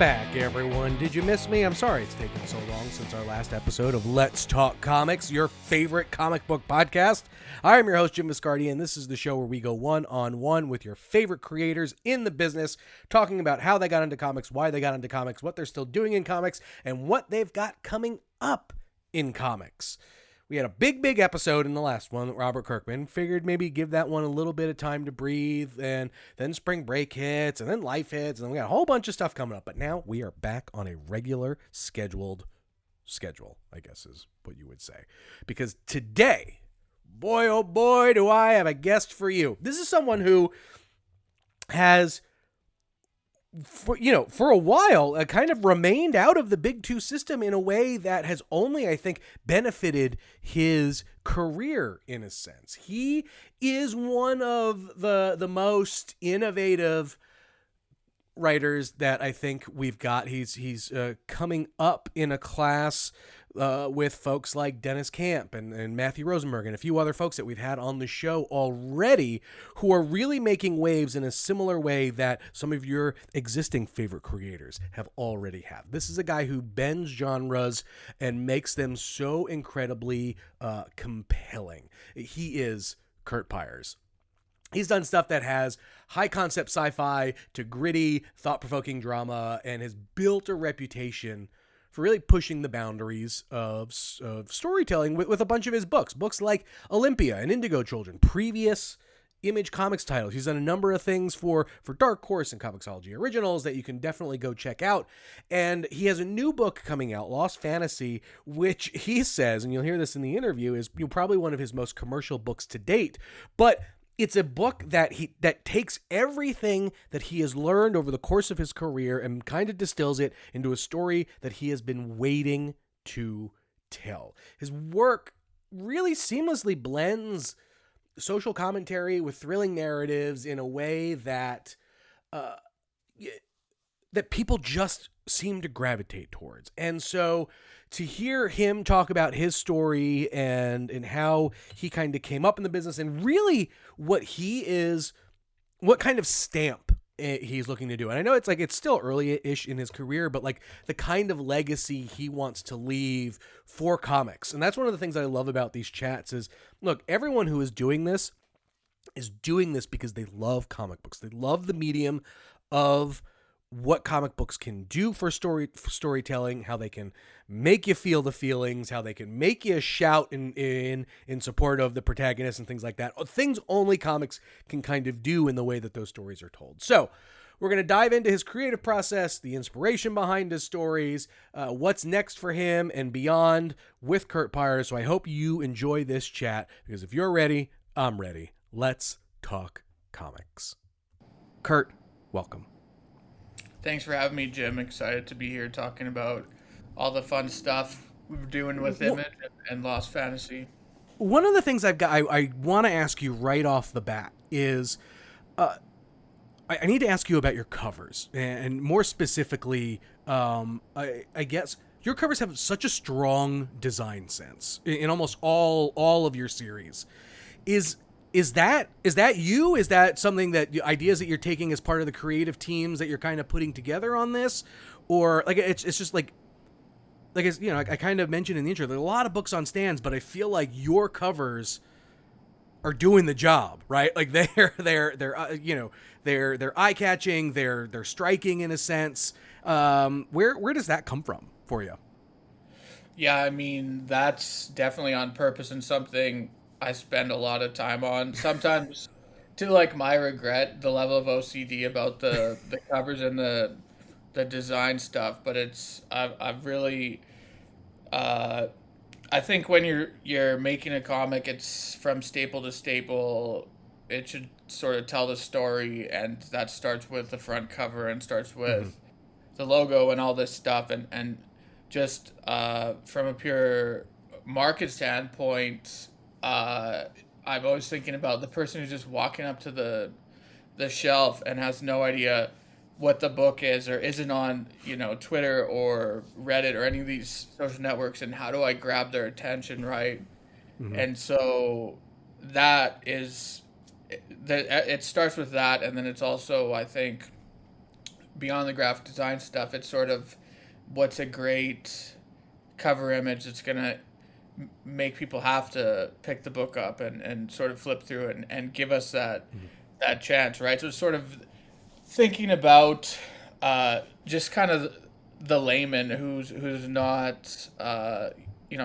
back, everyone. Did you miss me? I'm sorry it's taken so long since our last episode of Let's Talk Comics, your favorite comic book podcast. I am your host, Jim Viscardi, and this is the show where we go one-on-one with your favorite creators in the business, talking about how they got into comics, why they got into comics, what they're still doing in comics, and what they've got coming up in comics. We had a big episode in the last one with Robert Kirkman. Figured maybe give that one a little bit of time to breathe, and then spring break hits, and then life hits, and then we got a whole bunch of stuff coming up. But now we are back on a regular schedule, I guess is what you would say. Because today, boy, oh boy, do I have a guest for you. This is someone who has, for a while, kind of remained out of the Big Two system in a way that has only, I think, benefited his career in a sense. He is one of the most innovative writers that I think we've got. He's coming up in a class with folks like Dennis Camp and Matthew Rosenberg and a few other folks that we've had on the show already who are really making waves in a similar way that some of your existing favorite creators have already had. This is a guy who bends genres and makes them so incredibly compelling. He is Curt Pires. He's done stuff that has high concept sci-fi to gritty, thought-provoking drama and has built a reputation for really pushing the boundaries of storytelling with a bunch of his books. Books like Olympia and Indigo Children, previous Image Comics titles. He's done a number of things for Dark Horse and Comixology Originals that you can definitely go check out. And he has a new book coming out, Lost Fantasy, which he says, and you'll hear this in the interview, is probably one of his most commercial books to date. But it's a book that takes everything that he has learned over the course of his career and kind of distills it into a story that he has been waiting to tell. His work really seamlessly blends social commentary with thrilling narratives in a way that that people just seem to gravitate towards. And so to hear him talk about his story and how he kind of came up in the business and really what kind of stamp he's looking to do. And I know it's still early-ish in his career, but like the kind of legacy he wants to leave for comics. And that's one of the things that I love about these chats is, look, everyone who is doing this because they love comic books. They love the medium of what comic books can do for storytelling, how they can make you feel the feelings, how they can make you shout in support of the protagonist and things like that. Things only comics can kind of do in the way that those stories are told. So we're going to dive into his creative process, the inspiration behind his stories, what's next for him and beyond with Curt Pires. So I hope you enjoy this chat because if you're ready, I'm ready. Let's talk comics. Curt, welcome. Thanks for having me, Jim. Excited to be here talking about all the fun stuff we're doing with Image and Lost Fantasy. One of the things I want to ask you right off the bat is I need to ask you about your covers. And more specifically, I guess your covers have such a strong design sense in almost all of your series. Is that you? Is that something that ideas that you're taking as part of the creative teams that you're kind of putting together on this, or like it's just like it's, I kind of mentioned in the intro, there are a lot of books on stands, but I feel like your covers are doing the job, right? Like they're eye catching, they're striking in a sense. Where does that come from for you? Yeah, I mean that's definitely on purpose and something I spend a lot of time on. Sometimes, to like my regret, the level of OCD about the covers and the design stuff. But I've really, I think when you're making a comic, it's from staple to staple. It should sort of tell the story, and that starts with the front cover and starts with the logo and all this stuff, and just from a pure market standpoint. I'm always thinking about the person who's just walking up to the shelf and has no idea what the book is or isn't on, Twitter or Reddit or any of these social networks, and how do I grab their attention, right? Mm-hmm. And so that is it starts with that, and then it's also, I think, beyond the graphic design stuff, it's sort of what's a great cover image that's gonna make people have to pick the book up and sort of flip through it and give us that chance, right? So it's sort of thinking about just kind of the layman who's not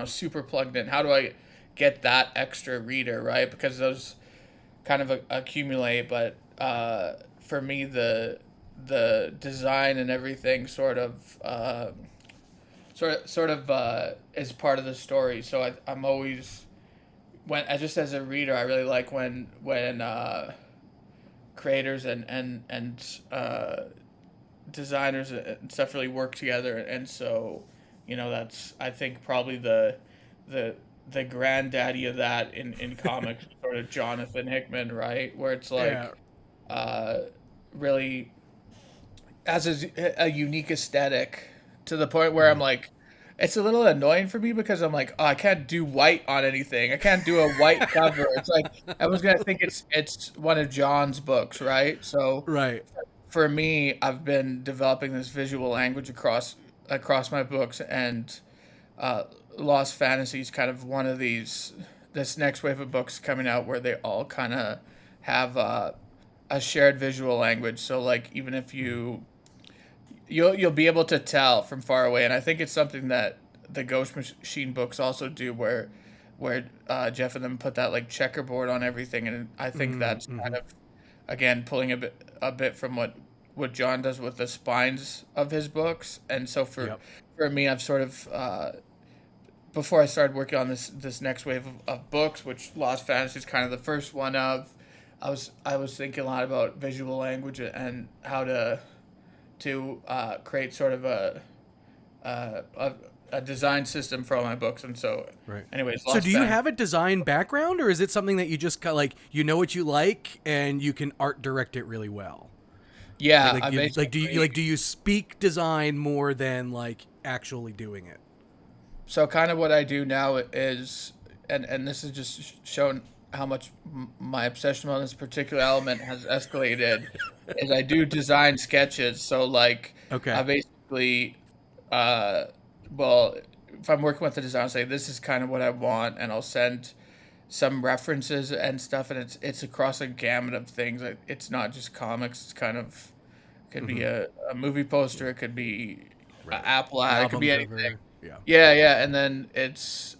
super plugged in. How do I get that extra reader, right? Because those kind of accumulate, but for me the design and everything sort of is part of the story. So I'm always when just as a reader, I really like when creators and designers and stuff really work together, and so that's I think probably the the granddaddy of that in comics, sort of Jonathan Hickman, right? Where it's Yeah. like uh, really has a unique aesthetic to the point where I'm Mhm. like, it's a little annoying for me because I'm like, oh, I can't do white on anything. I can't do a white cover. It's like everyone's gonna think it's one of John's books, right? So Right. for me, I've been developing this visual language across my books, and uh, Lost Fantasy is kind of one of these. This next wave of books coming out where they all kind of have a shared visual language. So like even if Mhm. you'll be able to tell from far away, and I think it's something that the Ghost Machine books also do, where Jeff and them put that like checkerboard on everything, and I think that's kind Mm-hmm. of again pulling a bit from what John does with the spines of his books, and so Yep. for me, I've sort of before I started working on this next wave of books, which Lost Fantasy is kind of the first one of. I was thinking a lot about visual language and how to create sort of a, a a design system for all my books, and so Right. anyways, So, Lost do you Fantasy. have a design background, or is it something that you just like you know what you like and you can art direct it really well? Yeah, Like I you like basically do you speak design more than like actually doing it? so kind of what I do now is, and this is just showing how much my obsession on this particular element has escalated, is I do design sketches. So like I Okay. basically, uh, well, if I'm working with the design, I'll say this is kind of what I want, and I'll send some references and stuff, and it's across a gamut of things. It's not just comics. It's kind of could be Mm-hmm. a movie poster. It could be an Right. Apple An ad. It could album be anything. cover. Yeah. Yeah, yeah, and then it's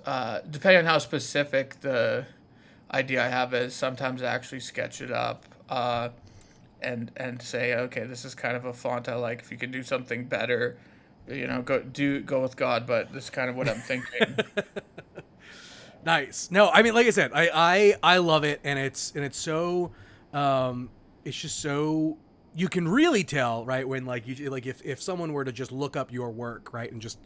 depending on how specific the idea I have is. Sometimes I actually sketch it up and say, okay, this is kind of a font I like. If you can do something better, go with God. But this is kind of what I'm thinking. Nice. No, I mean, like I said, I love it, and it's so, it's just so you can really tell, right, when like you like if someone were to just look up your work, right, and just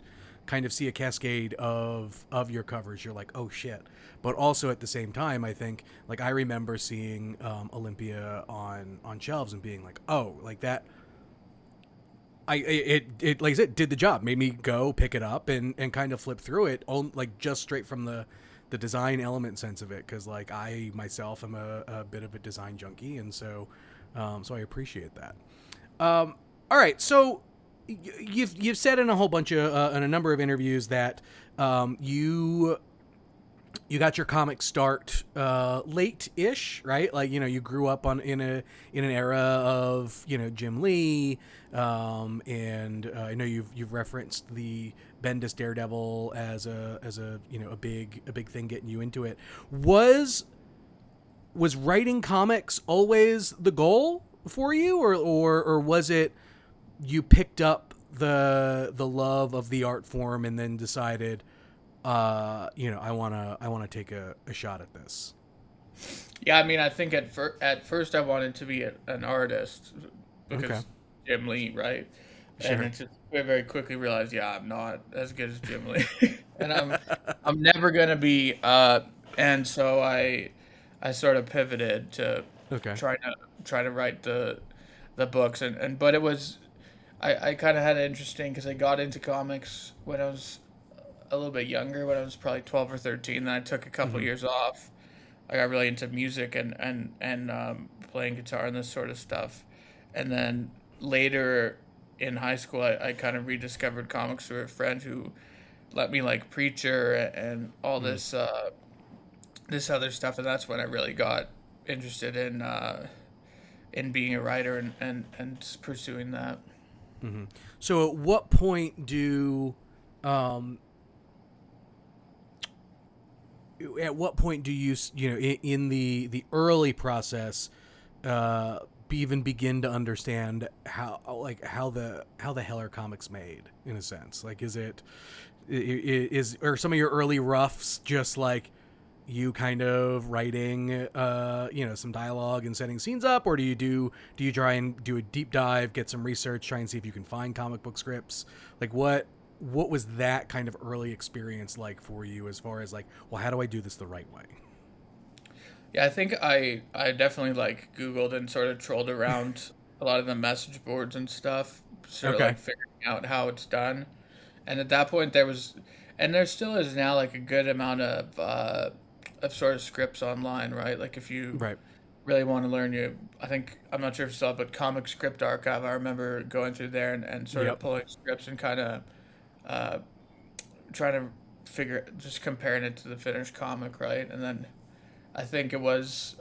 kind of see a cascade of your covers, you're like, oh shit. But also at the same time, I think like I remember seeing Olympia on shelves and being like, oh, like that. It like I said, did the job. Made me go pick it up and kind of flip through it, like just straight from the design element sense of it, because like I myself am a bit of a design junkie, and so I appreciate that. All right, so you've said in a whole bunch of in a number of interviews that you got your comic start late-ish, right? Like you grew up in an era of Jim Lee, and I know you've referenced the Bendis Daredevil as a a big thing getting you into it. Was writing comics always the goal for you, or was it you picked up the love of the art form and then decided I wanna take a shot at this. Yeah, I mean, I think at first I wanted to be an artist Okay. because Jim Lee, right? And Sure. it just I very quickly realized, yeah, I'm not as good as Jim Lee, and I'm never gonna be. And so I sort of pivoted to Okay. try to try to write the books, and but it was I kind of had it interesting because I got into comics when I was a little bit younger, when I was probably 12 or 13. Then I took a couple Mm-hmm. years off. I got really into music and playing guitar and this sort of stuff. And then later, in high school, I kind of rediscovered comics through a friend who let me like Preacher and all Mm. this this other stuff, and that's when I really got interested in being a writer and pursuing that. Mm-hmm. So at what point um, do you, in the early process, uh, even begin to understand how the hell are comics made, in a sense? Like, are some of your early roughs just like you kind of writing some dialogue and setting scenes up, or do you try and do a deep dive, get some research, try and see if you can find comic book scripts? Like, what was that kind of early experience like for you, as far as like, well, how do I do this the right way? Yeah, I think I definitely like Googled and sort of trolled around a lot of the message boards and stuff, sort of Okay. like figuring out how it's done. And at that point, and there still is now like a good amount of sort of scripts online, right? Like if you Right. really want to learn, I think I'm not sure if you saw, it, but Comic Script Archive. I remember going through there and sort of Yep. pulling scripts and kind of uh, trying to just comparing it to the finished comic, right? And then I think it was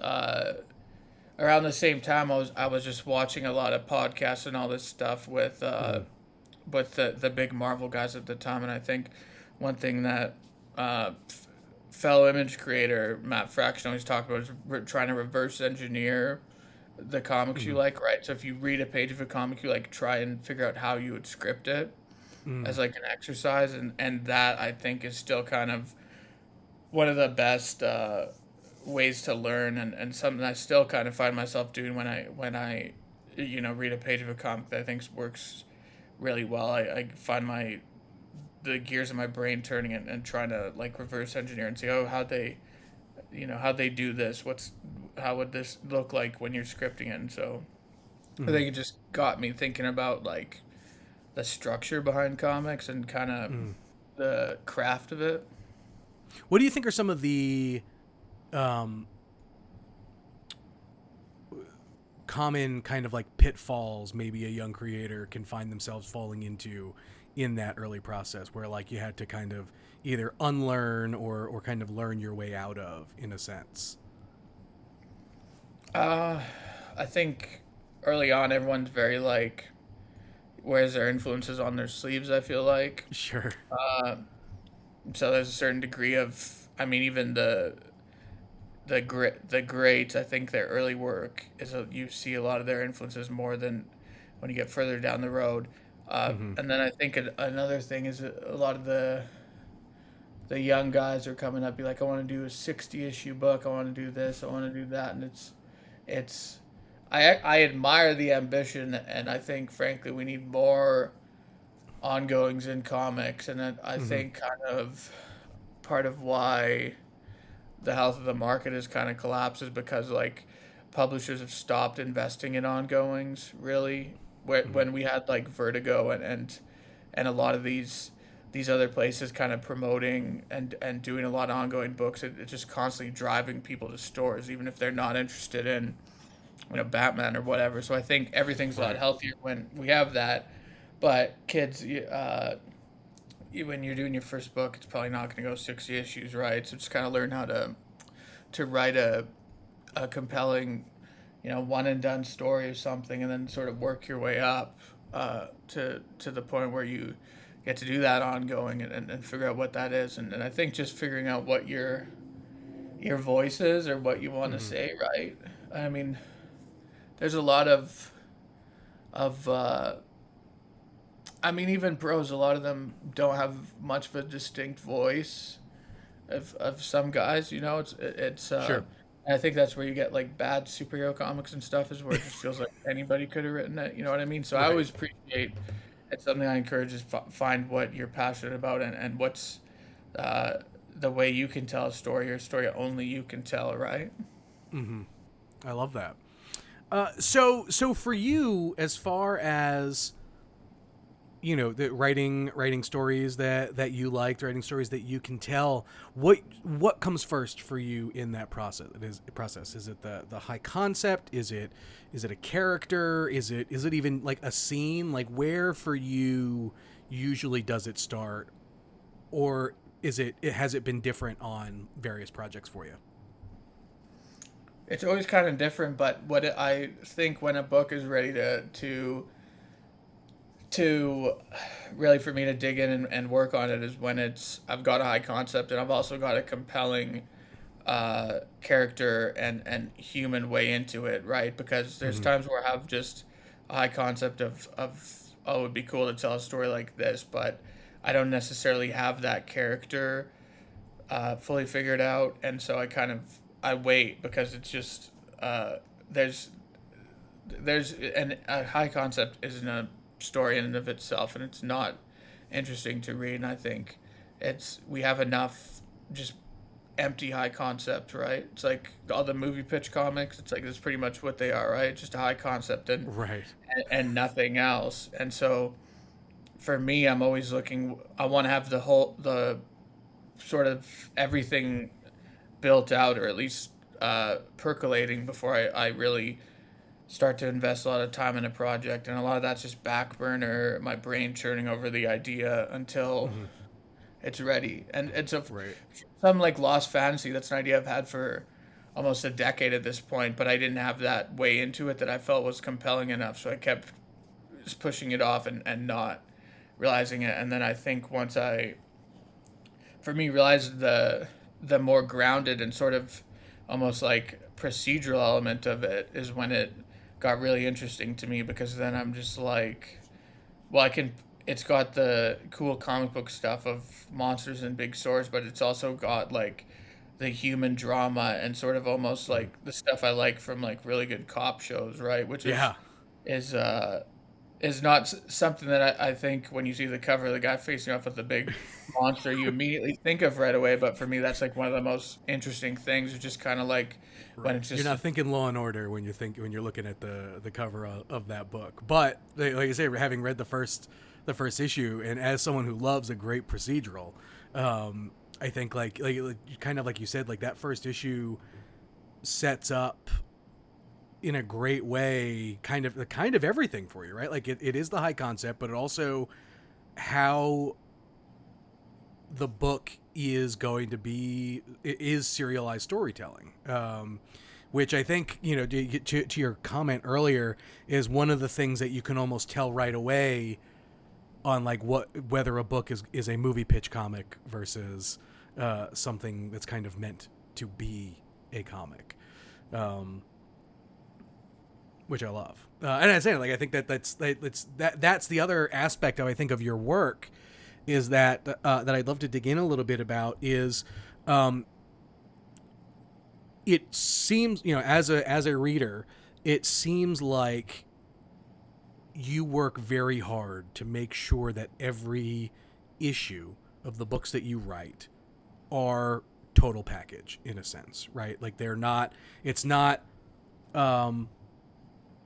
around the same time I was just watching a lot of podcasts and all this stuff Mm-hmm. with the big Marvel guys at the time, and I think one thing that fellow image creator Matt Fraction always talked about is trying to reverse engineer the comics you Mm-hmm. like, right? So if you read a page of a comic you like, try and figure out how you would script it Mm-hmm. as like an exercise, and that I think is still kind of one of the best ways to learn, and something I still kind of find myself doing when I read a page of a comic that I think works really well. I find the gears of my brain turning and trying to like reverse engineer and see, oh, how they do this, how would this look like when you're scripting it. And so I Mm-hmm. think it just got me thinking about like the structure behind comics and kind of Mm-hmm. the craft of it. What do you think are some of the um, common kind of like pitfalls maybe a young creator can find themselves falling into in that early process, where like you had to kind of either unlearn or kind of learn your way out of, in a sense? uh I think early on everyone's very like wears their influences on their sleeves, I feel like. Sure. uh, so there's a certain degree of, I mean, even the greats, I think their early work you see a lot of their influences more than when you get further down the road. Mm-hmm. And then I think another thing is a lot of the young guys are coming up, be like, I want to do a 60 issue book, I want to do this, I want to do that, and it's I admire the ambition, and I think frankly we need more ongoings in comics, and I Mm-hmm. think kind of part of why the health of the market has kind of collapsed is because like publishers have stopped investing in ongoings, really. Mm-hmm. When we had like Vertigo and a lot of these other places kind of promoting and doing a lot of ongoing books, it's just constantly driving people to stores even if they're not interested in Batman or whatever. So I think everything's a lot Right. healthier when we have that. But kids, when you're doing your first book, it's probably not going to go 60 issues, right? So just kind of learn how to write a compelling, one and done story or something, and then sort of work your way up to the point where you get to do that ongoing and figure out what that is. And I think just figuring out what your voice is or what you want to Mm-hmm. say, right? I mean, there's a lot of I mean, even pros, a lot of them don't have much of a distinct voice of some guys. Sure. I think that's where you get like bad superhero comics and stuff, is where it just feels like anybody could have written it. You know what I mean? So I Right. always appreciate, it's something I encourage, is find what you're passionate about, and what's uh, the way you can tell a story, or a story only you can tell, right? Mm-hmm. I love that. So for you, as far as the writing stories that you liked, writing stories that you can tell. What comes first for you in that process? Is it the high concept? Is it a character? Is it even like a scene? Like, where for you usually does it start, or has it been different on various projects for you? It's always kind of different, but I think when a book is ready to really for me to dig in and work on it is when I've got a high concept and I've also got a compelling character and human way into it, right? Because there's Mm-hmm. times where I have just a high concept of oh, it would be cool to tell a story like this, but I don't necessarily have that character fully figured out, and so I wait because it's just there's a high concept isn't a story in and of itself, and it's not interesting to read. And I think we have enough just empty high concept, right? It's like all the movie pitch comics. It's like that's pretty much what they are, right? Just a high concept Right. and nothing else. And so for me, I'm always looking. I want to have the sort of everything built out, or at least percolating before I really start to invest a lot of time in a project. And a lot of that's just back burner, my brain churning over the idea until Mm-hmm. it's ready. And it's Right. some like Lost Fantasy. That's an idea I've had for almost a decade at this point, but I didn't have that way into it that I felt was compelling enough. So I kept just pushing it off and not realizing it. And then I think once for me, realized the more grounded and sort of almost like procedural element of it is when it got really interesting to me, because then I'm just like, well, I can. It's got the cool comic book stuff of monsters and big swords, but it's also got like the human drama and sort of almost Mm-hmm. like the stuff I like from like really good cop shows, right? Which Yeah. is is not something that I think when you see the cover of the guy facing off with the big monster, you immediately think of right away. But for me, that's like one of the most interesting things. It's just kind of like when Right. it's You're just not thinking Law and Order when you're looking at the cover of that book. But like I say, having read the first issue, and as someone who loves a great procedural, I think like kind of like you said, like that first issue sets up in a great way kind of everything for you, right? Like it is the high concept, but it also how the book is going to be, it is serialized storytelling, which I think, to your comment earlier, is one of the things that you can almost tell right away on like whether a book is a movie pitch comic versus something that's kind of meant to be a comic, um, which I love. And I say, like, I think that's the other aspect of, I think, of your work, is that I'd love to dig in a little bit about is, it seems, as a reader, it seems like you work very hard to make sure that every issue of the books that you write are total package, in a sense, right? Like they're not, it's not, um,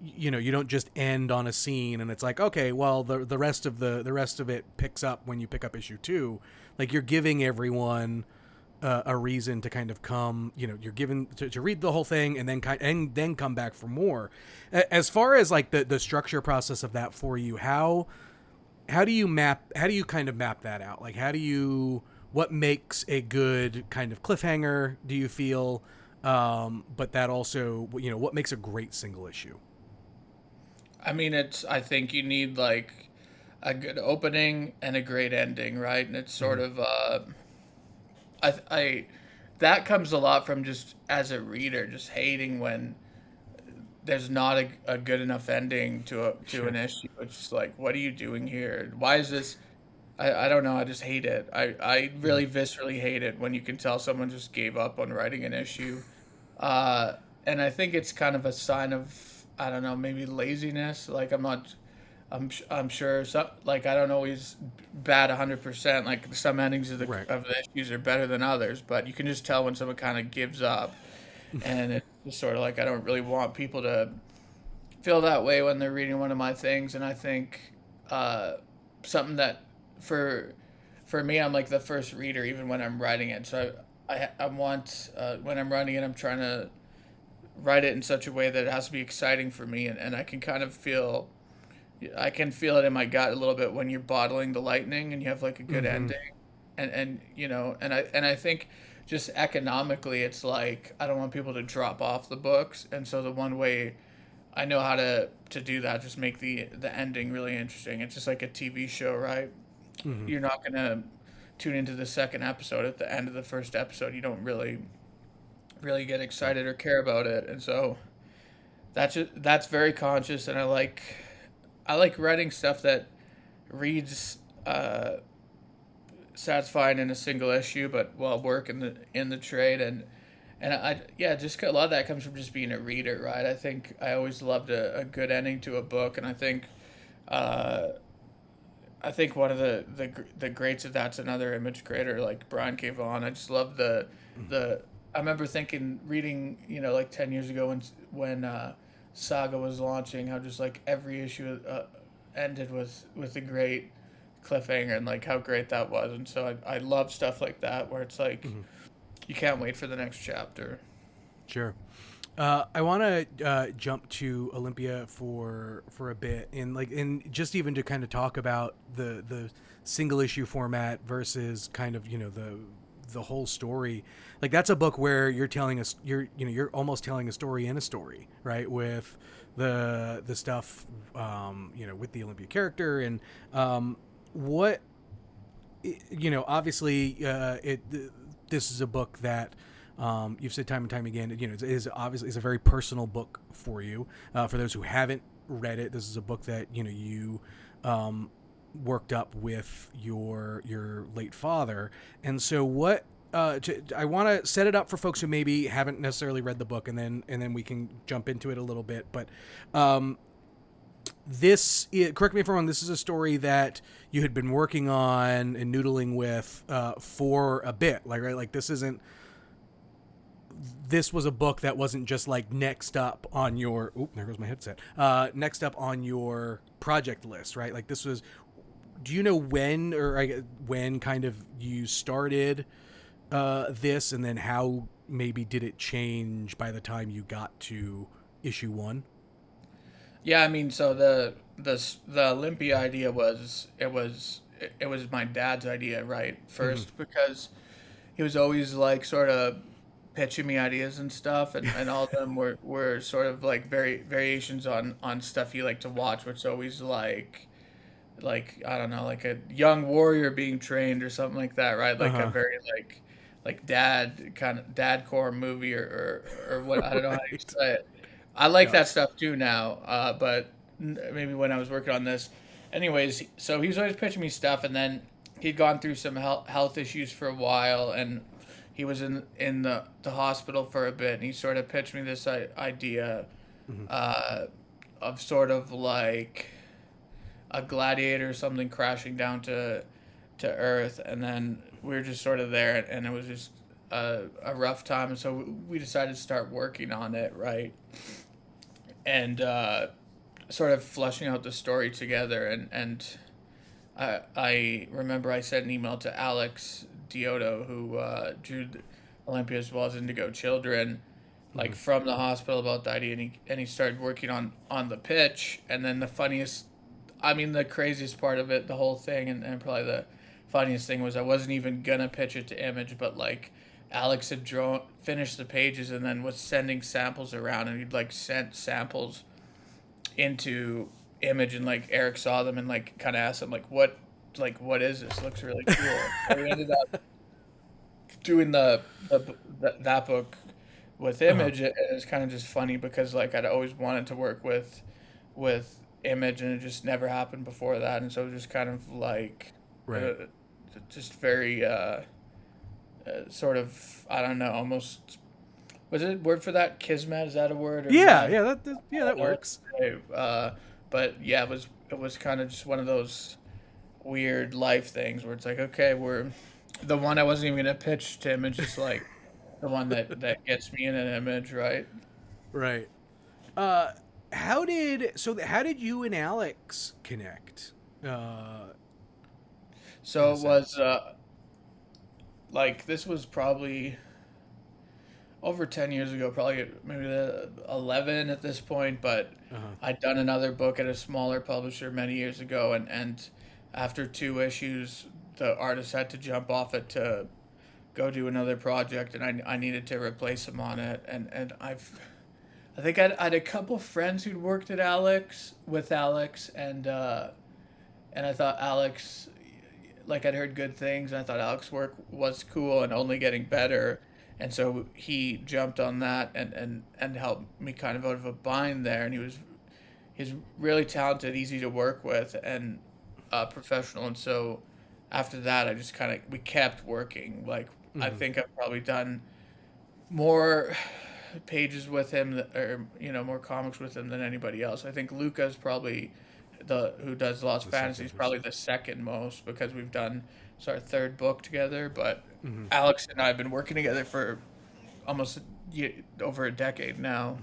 you don't just end on a scene and it's like, okay, well, the rest of the rest of it picks up when you pick up issue 2. Like you're giving everyone a reason to kind of come, you're given to read the whole thing and then come back for more. As far as like the structure process of that for you, how do you kind of map that out? Like what makes a good kind of cliffhanger, do you feel, but that also, what makes a great single issue? I mean, I think you need like a good opening and a great ending, right? And it's Mm-hmm. sort of I that comes a lot from just as a reader, just hating when there's not a good enough ending to an Sure. issue. It's just like, what are you doing here? Why is this? I don't know. I just hate it. I Mm-hmm. really viscerally hate it when you can tell someone just gave up on writing an issue. Uh, and I think it's kind of a sign of, I don't know, maybe laziness. Like I'm sure some, like I don't always bat 100%. Like some endings Right. of the issues are better than others, but you can just tell when someone kind of gives up, and it's just sort of like I don't really want people to feel that way when they're reading one of my things. And I think uh, something that for for me, I'm like the first reader even when I'm writing it. So I want when I'm writing it, I'm trying to write it in such a way that it has to be exciting for me, and I can kind of feel I can feel it in my gut a little bit when you're bottling the lightning and you have like a good Mm-hmm. ending, and you know, and I think just economically, it's like I don't want people to drop off the books, and so the one way I know how to do that, just make the ending really interesting. It's just like a TV show, right? Mm-hmm. You're not gonna tune into the second episode at the end of the first episode. You don't really get Right. excited or care about it, and so that's very conscious, and I like writing stuff that reads satisfying in a single issue, but will work in the trade, and I yeah, just a lot of that comes from just being a reader, right? I think I always loved a good ending to a book, and uh, I think one of the greats of that's another image creator like Brian K. Vaughan. I just love the I remember thinking reading like 10 years ago when Saga was launching how just like every issue ended with a great cliffhanger and like how great that was, and so I love stuff like that where it's like Mm-hmm. you can't wait for the next chapter. Sure. I want to jump to Olympia for a bit, and just even to kind of talk about the single issue format versus kind of the whole story. Like that's a book where you're telling us you're almost telling a story in a story, right? With the stuff with the Olympia character and what obviously this is a book that you've said time and time again. It is obviously it's a very personal book for you. For those who haven't read it, this is a book that you worked up with your late father. And so what? I want to set it up for folks who maybe haven't necessarily read the book, and then we can jump into it a little bit. But correct me if I'm wrong, this is a story that you had been working on and noodling with for a bit, like, right? Like this was a book that wasn't just like next up on your there goes my headset, next up on your project list, right? Like this was, do you know when kind of you started this, and then how maybe did it change by the time you got to issue 1? Yeah, I mean, so the Olympia idea it was my dad's idea, right? Mm-hmm. First, because he was always like sort of pitching me ideas and stuff, and all of them were sort of like variations on stuff he liked to watch, which is always like I don't know, like a young warrior being trained or something like that, right? Like a Uh-huh. very like dad kind of dad core movie or what I don't know how you Right. say it. I like Yeah. that stuff too now, but maybe when I was working on this, anyways. So he was always pitching me stuff, and then he'd gone through some health issues for a while, and he was in the hospital for a bit, and he sort of pitched me this idea Mm-hmm. uh, of sort of like a gladiator or something crashing down to Earth, and then we were just sort of there, and it was just a rough time, and so we decided to start working on it, right, and sort of fleshing out the story together, and I remember I sent an email to Alex Dioto, who drew Olympia as well as Indigo Children, Mm-hmm. like from the hospital about the idea, and he started working on the pitch, and then the funniest, I mean the craziest part of it, the whole thing, and probably the funniest thing was I wasn't even gonna pitch it to Image, but like Alex had drawn finished the pages and then was sending samples around, and he'd like sent samples into Image, and like Eric saw them and like kind of asked him like what is this? It looks really cool. So we ended up doing that book with Uh-huh. Image. It was kind of just funny because like I'd always wanted to work with Image, and it just never happened before that, and so it was just kind of like Right. uh, just very sort of I don't know, almost, was it a word for that, kismet, is that a word or Yeah, mad? yeah, yeah, I that don't know what works. to say. But yeah, it was kind of just one of those weird life things where it's like, okay, we're the one I wasn't even gonna pitch to Image, just like the one that gets me in an Image, right? Right. How did you and Alex connect? in So a it was sense. like this was probably over 10 years ago, probably maybe 11 at this point, but Uh-huh. I'd done another book at a smaller publisher many years ago, and after 2 issues, the artist had to jump off it to go do another project, and I needed to replace him on it, and I think I had a couple friends who'd worked at Alex, and I thought Alex, like I'd heard good things, and I thought Alex's work was cool and only getting better, and so he jumped on that and helped me kind of out of a bind there, and he's really talented, easy to work with, and professional, and so after that I just kind of we kept working. Like I Hmm. think I've probably done more pages with him or more comics with him than anybody else. I think Luca's probably the who does Lost The Fantasy second is is. probably the second most because we've done it's our third book together. But Hmm. Alex and I have been working together for almost over a decade now.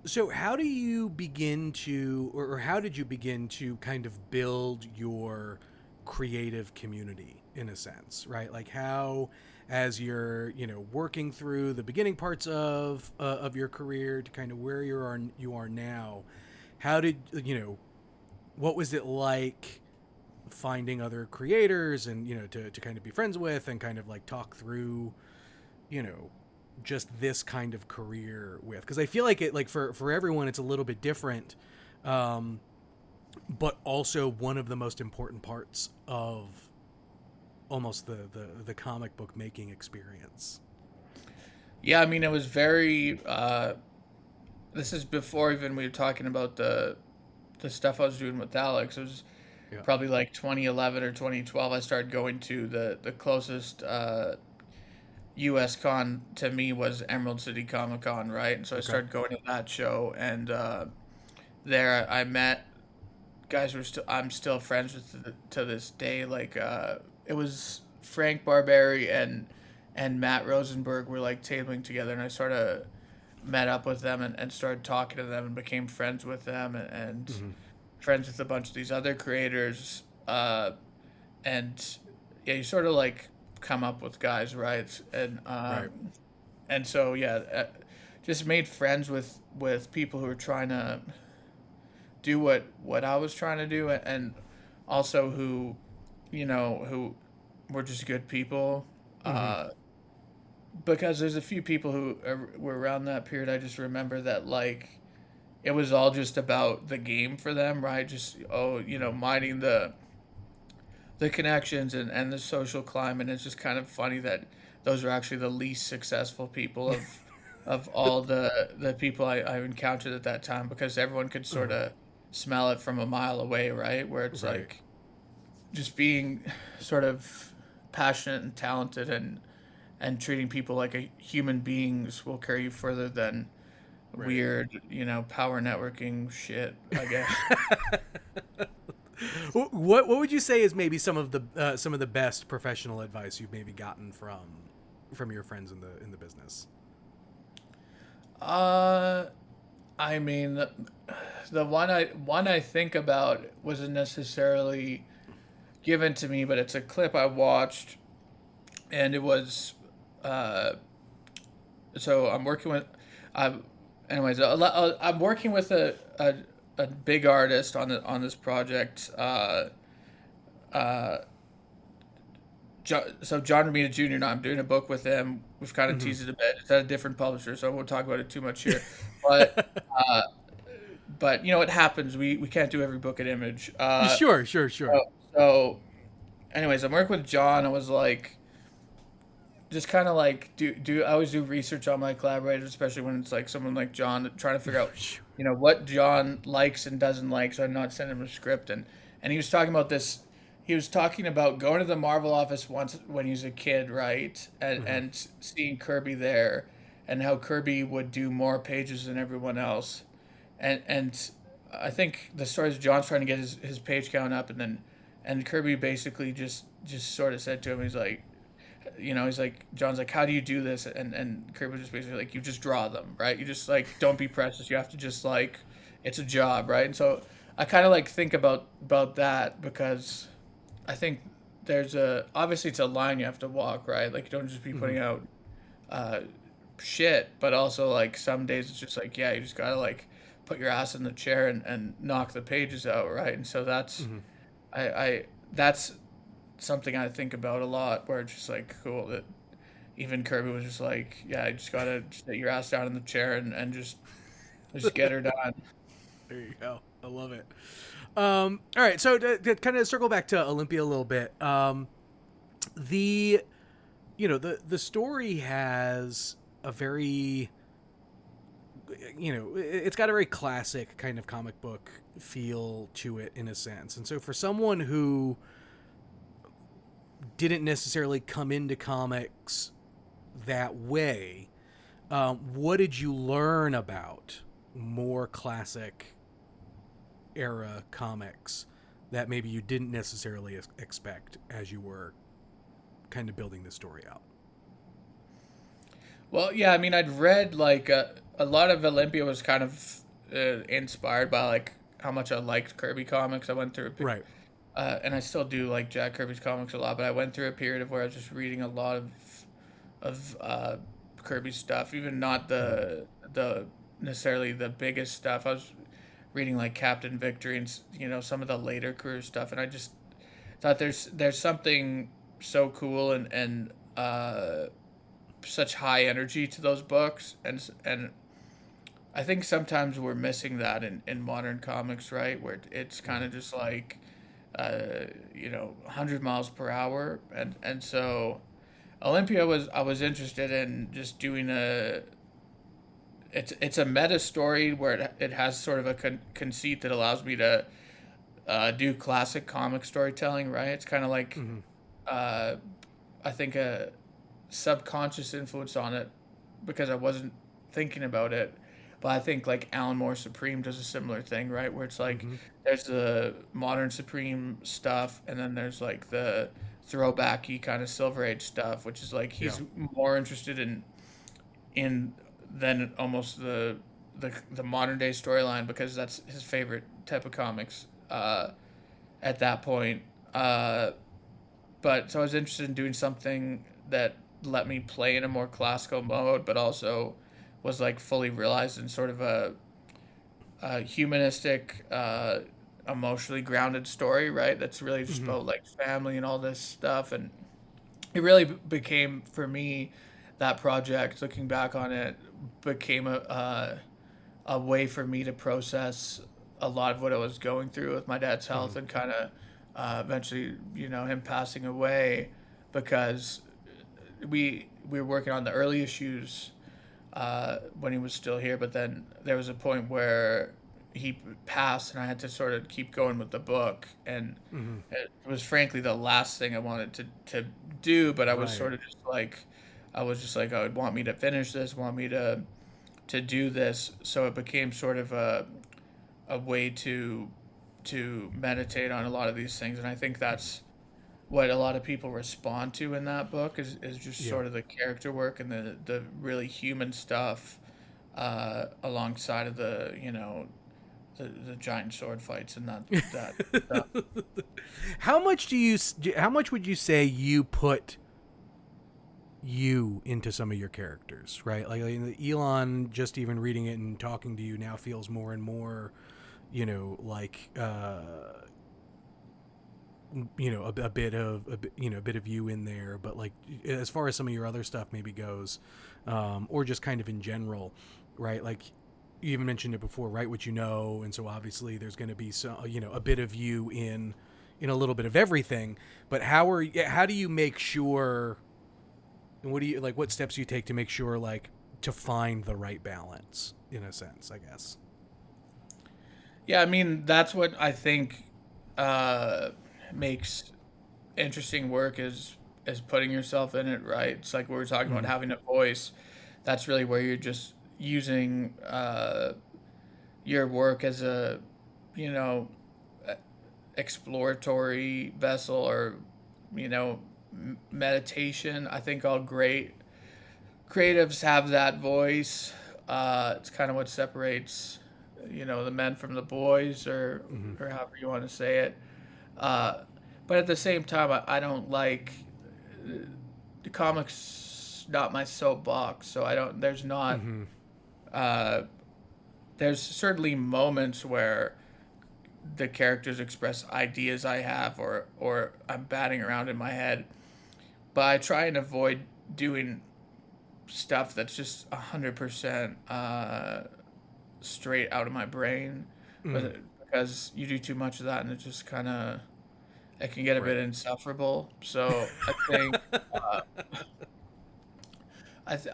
So, how do you begin to, or how did you begin to kind of build your creative community in a sense, right? Like, how, as you're, working through the beginning parts of your career to kind of where you are now, how did what was it like finding other creators and to kind of be friends with and kind of like talk through you know just this kind of career with, because I feel like it, like for everyone it's a little bit different, um but also one of the most important parts of almost the comic book making experience. Yeah, I mean it was very. This is before even we were talking about the stuff I was doing with Alex. It was Yeah. probably like 2011 or 2012. I started going to the closest U.S. con to me was Emerald City Comic Con, right? And so I Okay. started going to that show, and there I met guys who are still I'm still friends with to this day. Like it was Frank Barberi and Matt Rosenberg were like tabling together, and I sort of met up with them and started talking to them and became friends with them and Hmm. friends with a bunch of these other creators. And yeah, you sort of like come up with guys, right? Right. And so yeah, just made friends with people who were trying to do what I was trying to do, and also who were just good people. Hmm. Uh, because there's a few people who were around that period. I just remember that like it was all just about the game for them, right? Just Hmm. minding the connections and the social climate. It's just kind of funny that those are actually the least successful people of all the people I encountered at that time because everyone could sort Uh-huh. of smell it from a mile away, right? Where it's Right. like just being sort of passionate and talented and treating people like a human beings will carry you further than Right. weird, power networking shit, I guess. What would you say is maybe some of the best professional advice you've maybe gotten from your friends in the business? Uh, I mean, the one I think about wasn't necessarily given to me, but it's a clip I watched, and it was, uh, so I'm working with, I'm, anyways, I'm working with a big artist on this project. Uh, so John Romita Jr. and I'm doing a book with him. We've kind of Hmm. teased it a bit. It's at a different publisher, so I won't talk about it too much here. But uh, but it happens. We can't do every book at Image. Sure, sure, So, sure. so anyways, I'm working with John. I was like, just kind of like do I always do research on my collaborators, especially when it's like someone like John, trying to figure out, Sure. what John likes and doesn't like, so I'm not sending him a script. And he was talking about this. He was talking about going to the Marvel office once when he was a kid, right? Hmm. And seeing Kirby there, and how Kirby would do more pages than everyone else, and I think the story is John's trying to get his page count up, and Kirby basically just sort of said to him, he's like, John's like, how do you do this? And Kirby was just basically like, you just draw them, right? You just like don't be precious. You have to just like, it's a job, right? And so I kind of like think about that because I think there's a obviously it's a line you have to walk, right? Like you don't just be Mm-hmm. putting out uh shit, but also like some days it's just like, yeah, you just gotta like put your ass in the chair and knock the pages out, right? And so Mm-hmm. I that's something I think about a lot, where it's just like cool that even Kirby was just like, yeah, you just gotta sit your ass down in the chair and just get her done. There you go. I love it. All right, so to kind of circle back to Olympia a little bit, the the story has a very it's got a very classic kind of comic book feel to it in a sense, and so for someone who didn't necessarily come into comics that way, what did you learn about more classic era comics that maybe you didn't necessarily expect as you were kind of building the story out? Well, yeah, I mean, I'd read like a lot of Olympia was kind of inspired by like how much I liked Kirby comics. I went through Right. and I still do like Jack Kirby's comics a lot, but I went through a period of where I was just reading a lot of Kirby stuff, even not Mm-hmm. the necessarily the biggest stuff. I was reading like Captain Victory and some of the later career stuff, and I just thought there's something so cool and such high energy to those books, and I think sometimes we're missing that in modern comics, right? Where it's kind Mm-hmm. of just like 100 miles per hour, and so Olympia was I was interested in just doing a it's a meta story where it has sort of a conceit that allows me to do classic comic storytelling, right? It's kind of like Mm-hmm. uh, I think a subconscious influence on it because I wasn't thinking about it. But I think like Alan Moore Supreme does a similar thing, right? Where it's like Mm-hmm. there's the modern Supreme stuff, and then there's like the throwbacky kind of Silver Age stuff, which is like Yeah. he's more interested in than almost the modern day storyline, because that's his favorite type of comics at that point. Uh, but so I was interested in doing something that let me play in a more classical mode, but also was like fully realized in sort of a humanistic, emotionally grounded story, right? That's really just Mm-hmm. about like family and all this stuff, and it really became for me that project. Looking back on it, became a way for me to process a lot of what I was going through with my dad's Mm-hmm. health, and kind of eventually, him passing away, because we were working on the early issues when he was still here, but then there was a point where he passed, and I had to sort of keep going with the book, and Mm-hmm. it was frankly the last thing I wanted to do, but I was Right. sort of just like, I was just like, I would want me to finish this, want me to do this, so it became sort of a way to meditate on a lot of these things, and I think that's what a lot of people respond to in that book is just Yeah. sort of the character work and the really human stuff alongside of the giant sword fights and that stuff. How much would you say you put you into some of your characters, right? Like Elon, just even reading it and talking to you now feels more and more, like a bit of a bit of you in there, but like as far as some of your other stuff maybe goes, or just kind of in general, right? Like you even mentioned it before, right? What and so obviously there's going to be some, a bit of you in a little bit of everything. But how do you make sure? And what do you like? What steps do you take to make sure, like, to find the right balance, in a sense, I guess. Yeah, I mean that's what I think uh, makes interesting work is putting yourself in it, right? It's like we were talking about Mm-hmm. having a voice. That's really where you're just using your work as a you know e- exploratory vessel, or meditation. I think all great creatives have that voice. It's kind of what separates the men from the boys, or Mm-hmm. however you want to say it. uh, but at the same time, I don't like the comics. Not my soapbox, so I don't. Mm-hmm. Uh, there's certainly moments where the characters express ideas I have, or I'm batting around in my head, but I try and avoid doing stuff that's just 100% straight out of my brain, Mm-hmm. because you do too much of that and it just kind of it can get a bit Right. insufferable. So I think uh,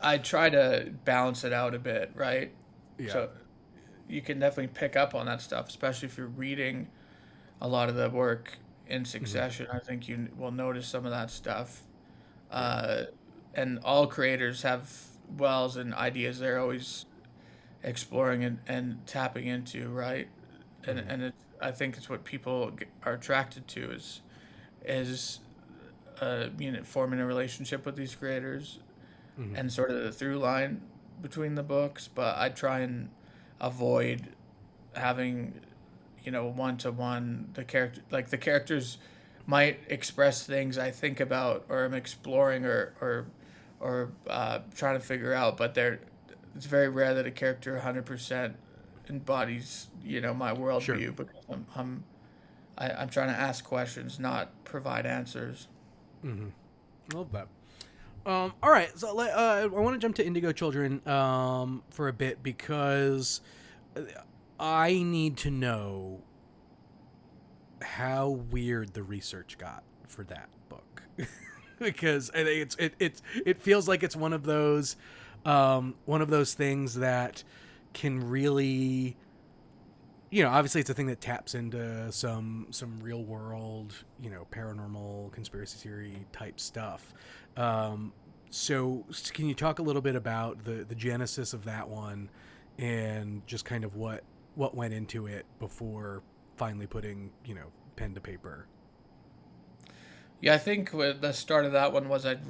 I try to balance it out a bit, right? Yeah. So you can definitely pick up on that stuff, especially if you're reading a lot of the work in Mm-hmm. succession. I think you will notice some of that stuff. Yeah. Uh, and all creators have wells and ideas they're always exploring and tapping into, right? Mm-hmm. And I think it's what people are attracted to is forming a relationship with these creators Mm-hmm. and sort of the through line between the books. But I try and avoid having one to one the characters might express things I think about or I'm exploring or trying to figure out, but it's very rare that a character 100% embodies my Sure. worldview, because I'm trying to ask questions, not provide answers. Mm-hmm. Love that. All right, so I want to jump to Indigo Children for a bit because I need to know how weird the research got for that book. Because I think it feels like it's one of those things that can really, obviously it's a thing that taps into some real world, paranormal conspiracy theory type stuff. So can you talk a little bit about the genesis of that one and just kind of what went into it before finally putting, pen to paper? Yeah, I think with the start of that one was I'd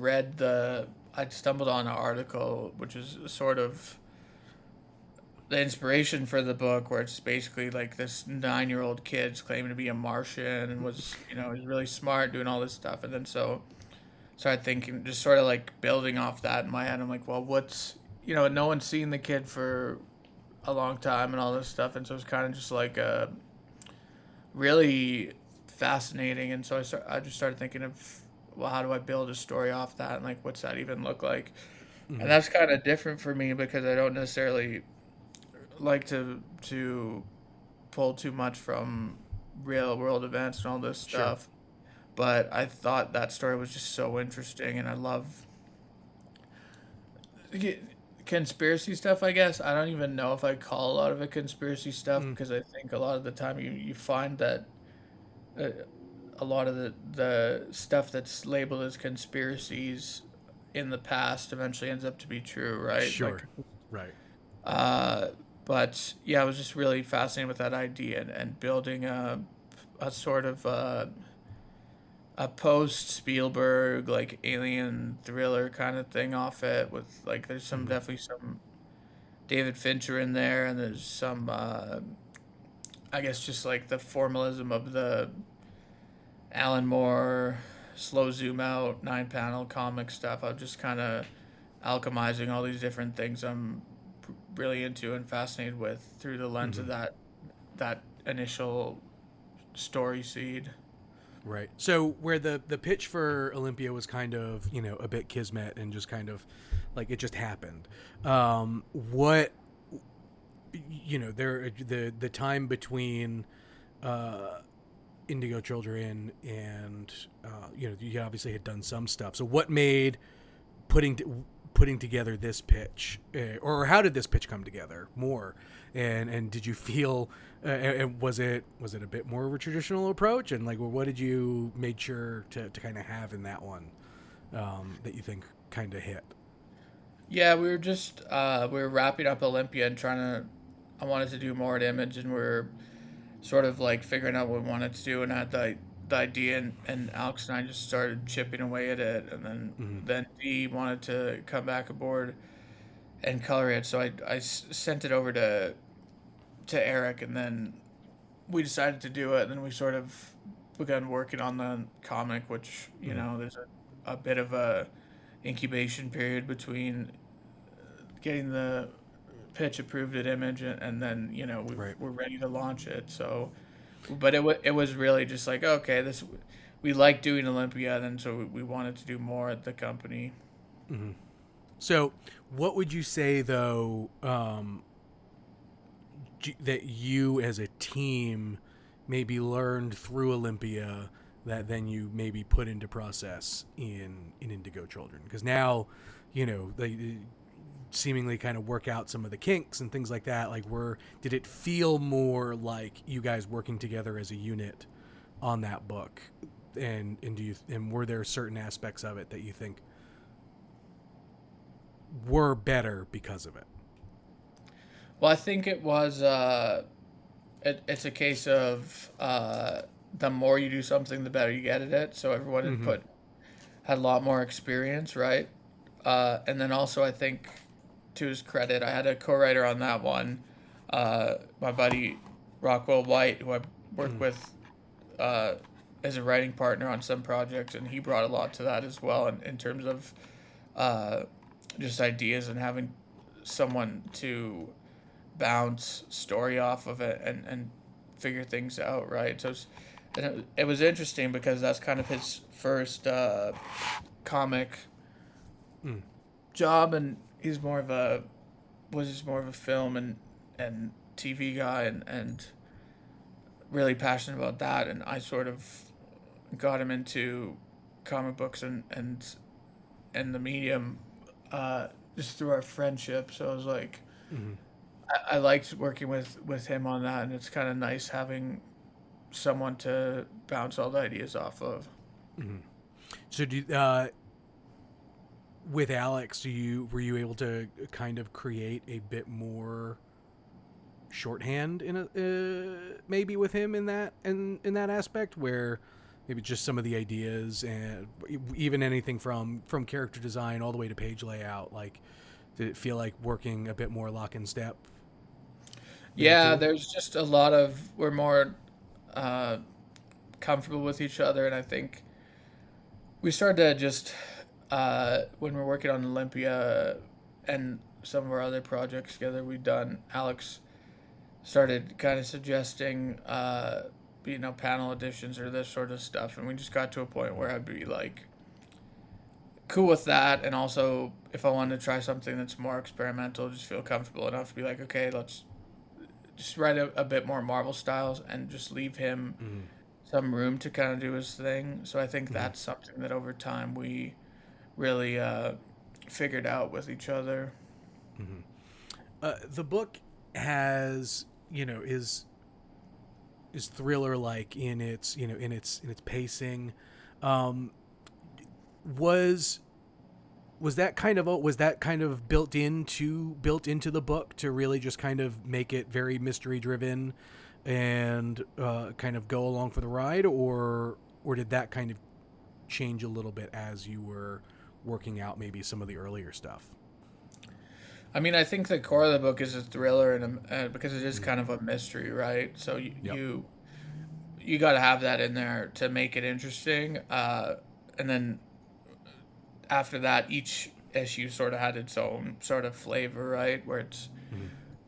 stumbled on an article which is sort of the inspiration for the book, where it's basically like this 9-year-old kid's claiming to be a Martian and was really smart doing all this stuff. And then so started thinking, just sort of like building off that in my head. I'm like, well, no one's seen the kid for a long time and all this stuff. And so it's kind of just like really fascinating. And so I just started thinking of, well, how do I build a story off that? And like, what's that even look like? And Mm-hmm. that's kind of different for me because I don't necessarily like to pull too much from real world events and all this Sure. stuff. But I thought that story was just so interesting, and I love conspiracy stuff. I guess I don't even know if I call a lot of it conspiracy stuff, Mm. because I think a lot of the time you find that uh, a lot of the stuff that's labeled as conspiracies in the past eventually ends up to be true, right? Sure. Right. Uh, but yeah, I was just really fascinated with that idea, and building a sort of a post Spielberg like alien thriller kind of thing off it, with like there's some Mm-hmm. definitely some David Fincher in there, and there's some I guess just like the formalism of the Alan Moore slow zoom out 9 panel comic stuff. I'm just kind of alchemizing all these different things I'm really into and fascinated with through the lens Mm-hmm. of that initial story seed. Right. So where the pitch for Olympia was kind of, a bit kismet and just kind of like it just happened. What there the time between uh Indigo Children and you obviously had done some stuff. So what made putting putting together this pitch, or how did this pitch come together more? And did you feel, and was it a bit more of a traditional approach? And like, well, what did you made sure to kind of have in that one that you think kind of hit? Yeah, we were wrapping up Olympia and trying to. I wanted to do more at Image, and we are sort of like figuring out what we wanted to do, and I had the idea, and Alex and I just started chipping away at it, and then Mm-hmm. Dee wanted to come back aboard and color it, so sent it over to Eric, and then we decided to do it, and then we sort of begun working on the comic, which there's a bit of a incubation period between getting the pitch approved at Image and then Right. we're ready to launch it. So, but it was really just like, okay, this we like doing Olympia, and so we wanted to do more at the company. So, what would you say though that you as a team maybe learned through Olympia that then you maybe put into process in Indigo Children? Because now, they seemingly kind of work out some of the kinks and things like that. Like, did it feel more like you guys working together as a unit on that book? And were there certain aspects of it that you think were better because of it? Well, I think it was. It's a case of the more you do something, the better you get at it. So everyone had a lot more experience, right? And then also, I think, to his credit, I had a co-writer on that one, my buddy Rockwell White, who I work with as a writing partner on some projects, and he brought a lot to that as well, in terms of uh, just ideas and having someone to bounce story off of it and figure things out, right? So it was interesting because that's kind of his first comic job, and he's more of a was just more of a film and TV guy, and really passionate about that, and I sort of got him into comic books and the medium just through our friendship. So I was like, I liked working with him on that, and it's kind of nice having someone to bounce all the ideas off of. So, with Alex, were you able to kind of create a bit more shorthand in maybe with him in that aspect, where maybe just some of the ideas and even anything from character design all the way to page layout, like, did it feel like working a bit more lock and step? Yeah, there's just a lot of we're more uh, comfortable with each other, and I think we started to just when we're working on Olympia and some of our other projects together we've done. Alex started kind of suggesting panel editions or this sort of stuff, and we just got to a point where I'd be like cool with that, and also if I wanted to try something that's more experimental, just feel comfortable enough to be like, okay, let's just write a bit more Marvel styles and just leave him some room to kind of do his thing. So I think that's something that over time we really figured out with each other. The book has, is thriller like in its in its pacing. Um, was was that kind of built into the book to really just kind of make it very mystery driven and kind of go along for the ride, or did that kind of change a little bit as you were working out maybe some of the earlier stuff? I mean, I think the core of the book is a thriller, and because it is kind of a mystery, right? So Yep. you got to have that in there to make it interesting. And then after that, each issue sort of had its own sort of flavor, right? Where it's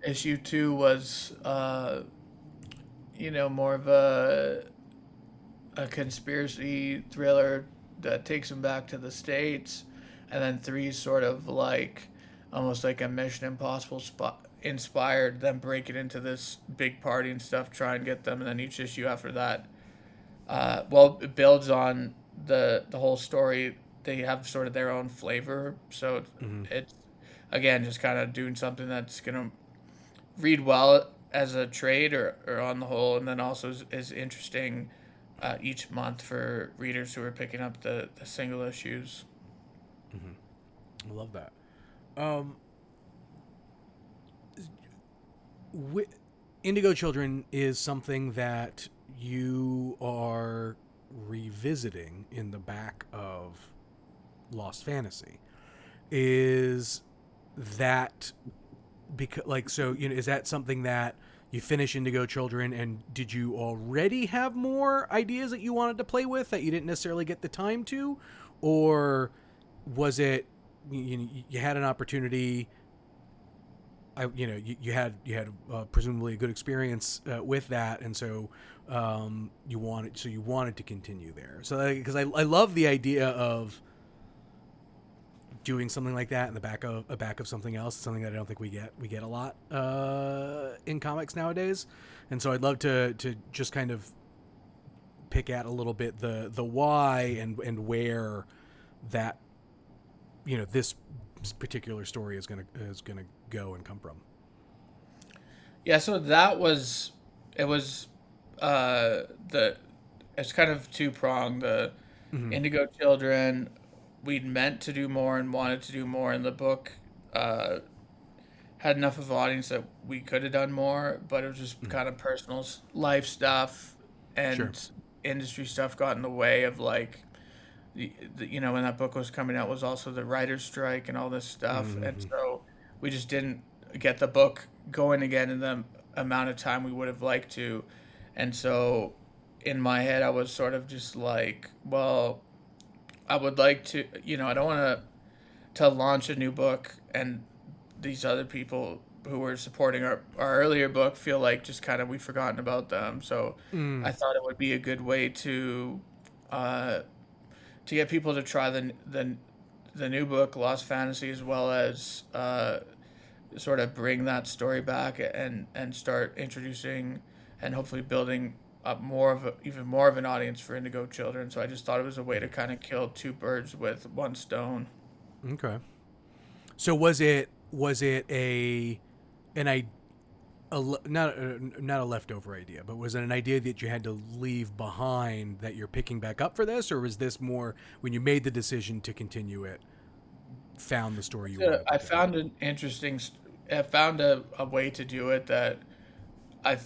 issue two was, more of a conspiracy thriller that takes him back to the States, and then three is sort of like almost like a Mission Impossible inspired them break it into this big party and stuff, try and get them, and then each issue after that, it builds on the whole story. They have sort of their own flavor, so it's again just kind of doing something that's gonna read well as a trade or on the whole, and then also is interesting each month for readers who are picking up the single issues. I love that. Um, wi- Indigo Children is something that you are revisiting in the back of Lost Fantasy. Is that because, like, so, is that something that you finish Indigo Children, and did you already have more ideas that you wanted to play with that you didn't necessarily get the time to, or was it you had an opportunity? You had presumably a good experience with that, and so you wanted to continue there. So because I love the idea of doing something like that in the back of something else, something that I don't think we get a lot in comics nowadays, and so I'd love to just kind of pick at a little bit the why and where that this particular story is gonna go and come from. Yeah, so it was the it's kind of two pronged. The Mm-hmm. Indigo Children, we'd meant to do more and wanted to do more, and the book uh, had enough of an audience that we could have done more, but it was just Mm-hmm. kind of personal life stuff Sure. and industry stuff got in the way of like when that book was coming out was also the writer's strike and all this stuff, and Mm-hmm. so we just didn't get the book going again in the amount of time we would have liked to, and so in my head I was sort of just like, well, I would like to, I don't want to launch a new book and these other people who were supporting our earlier book feel like just kind of we've forgotten about them. So Mm. I thought it would be a good way uh, to get people to try the new book Lost Fantasy, as well as sort of bring that story back and start introducing and hopefully building up even more of an audience for Indigo Children. So I just thought it was a way to kind of kill two birds with one stone. Okay. So was it an I not a leftover idea, but was it an idea that you had to leave behind that you're picking back up for this, or was this more when you made the decision to continue it, found the story you wanted to I tell? found an interesting. I found a way to do it that I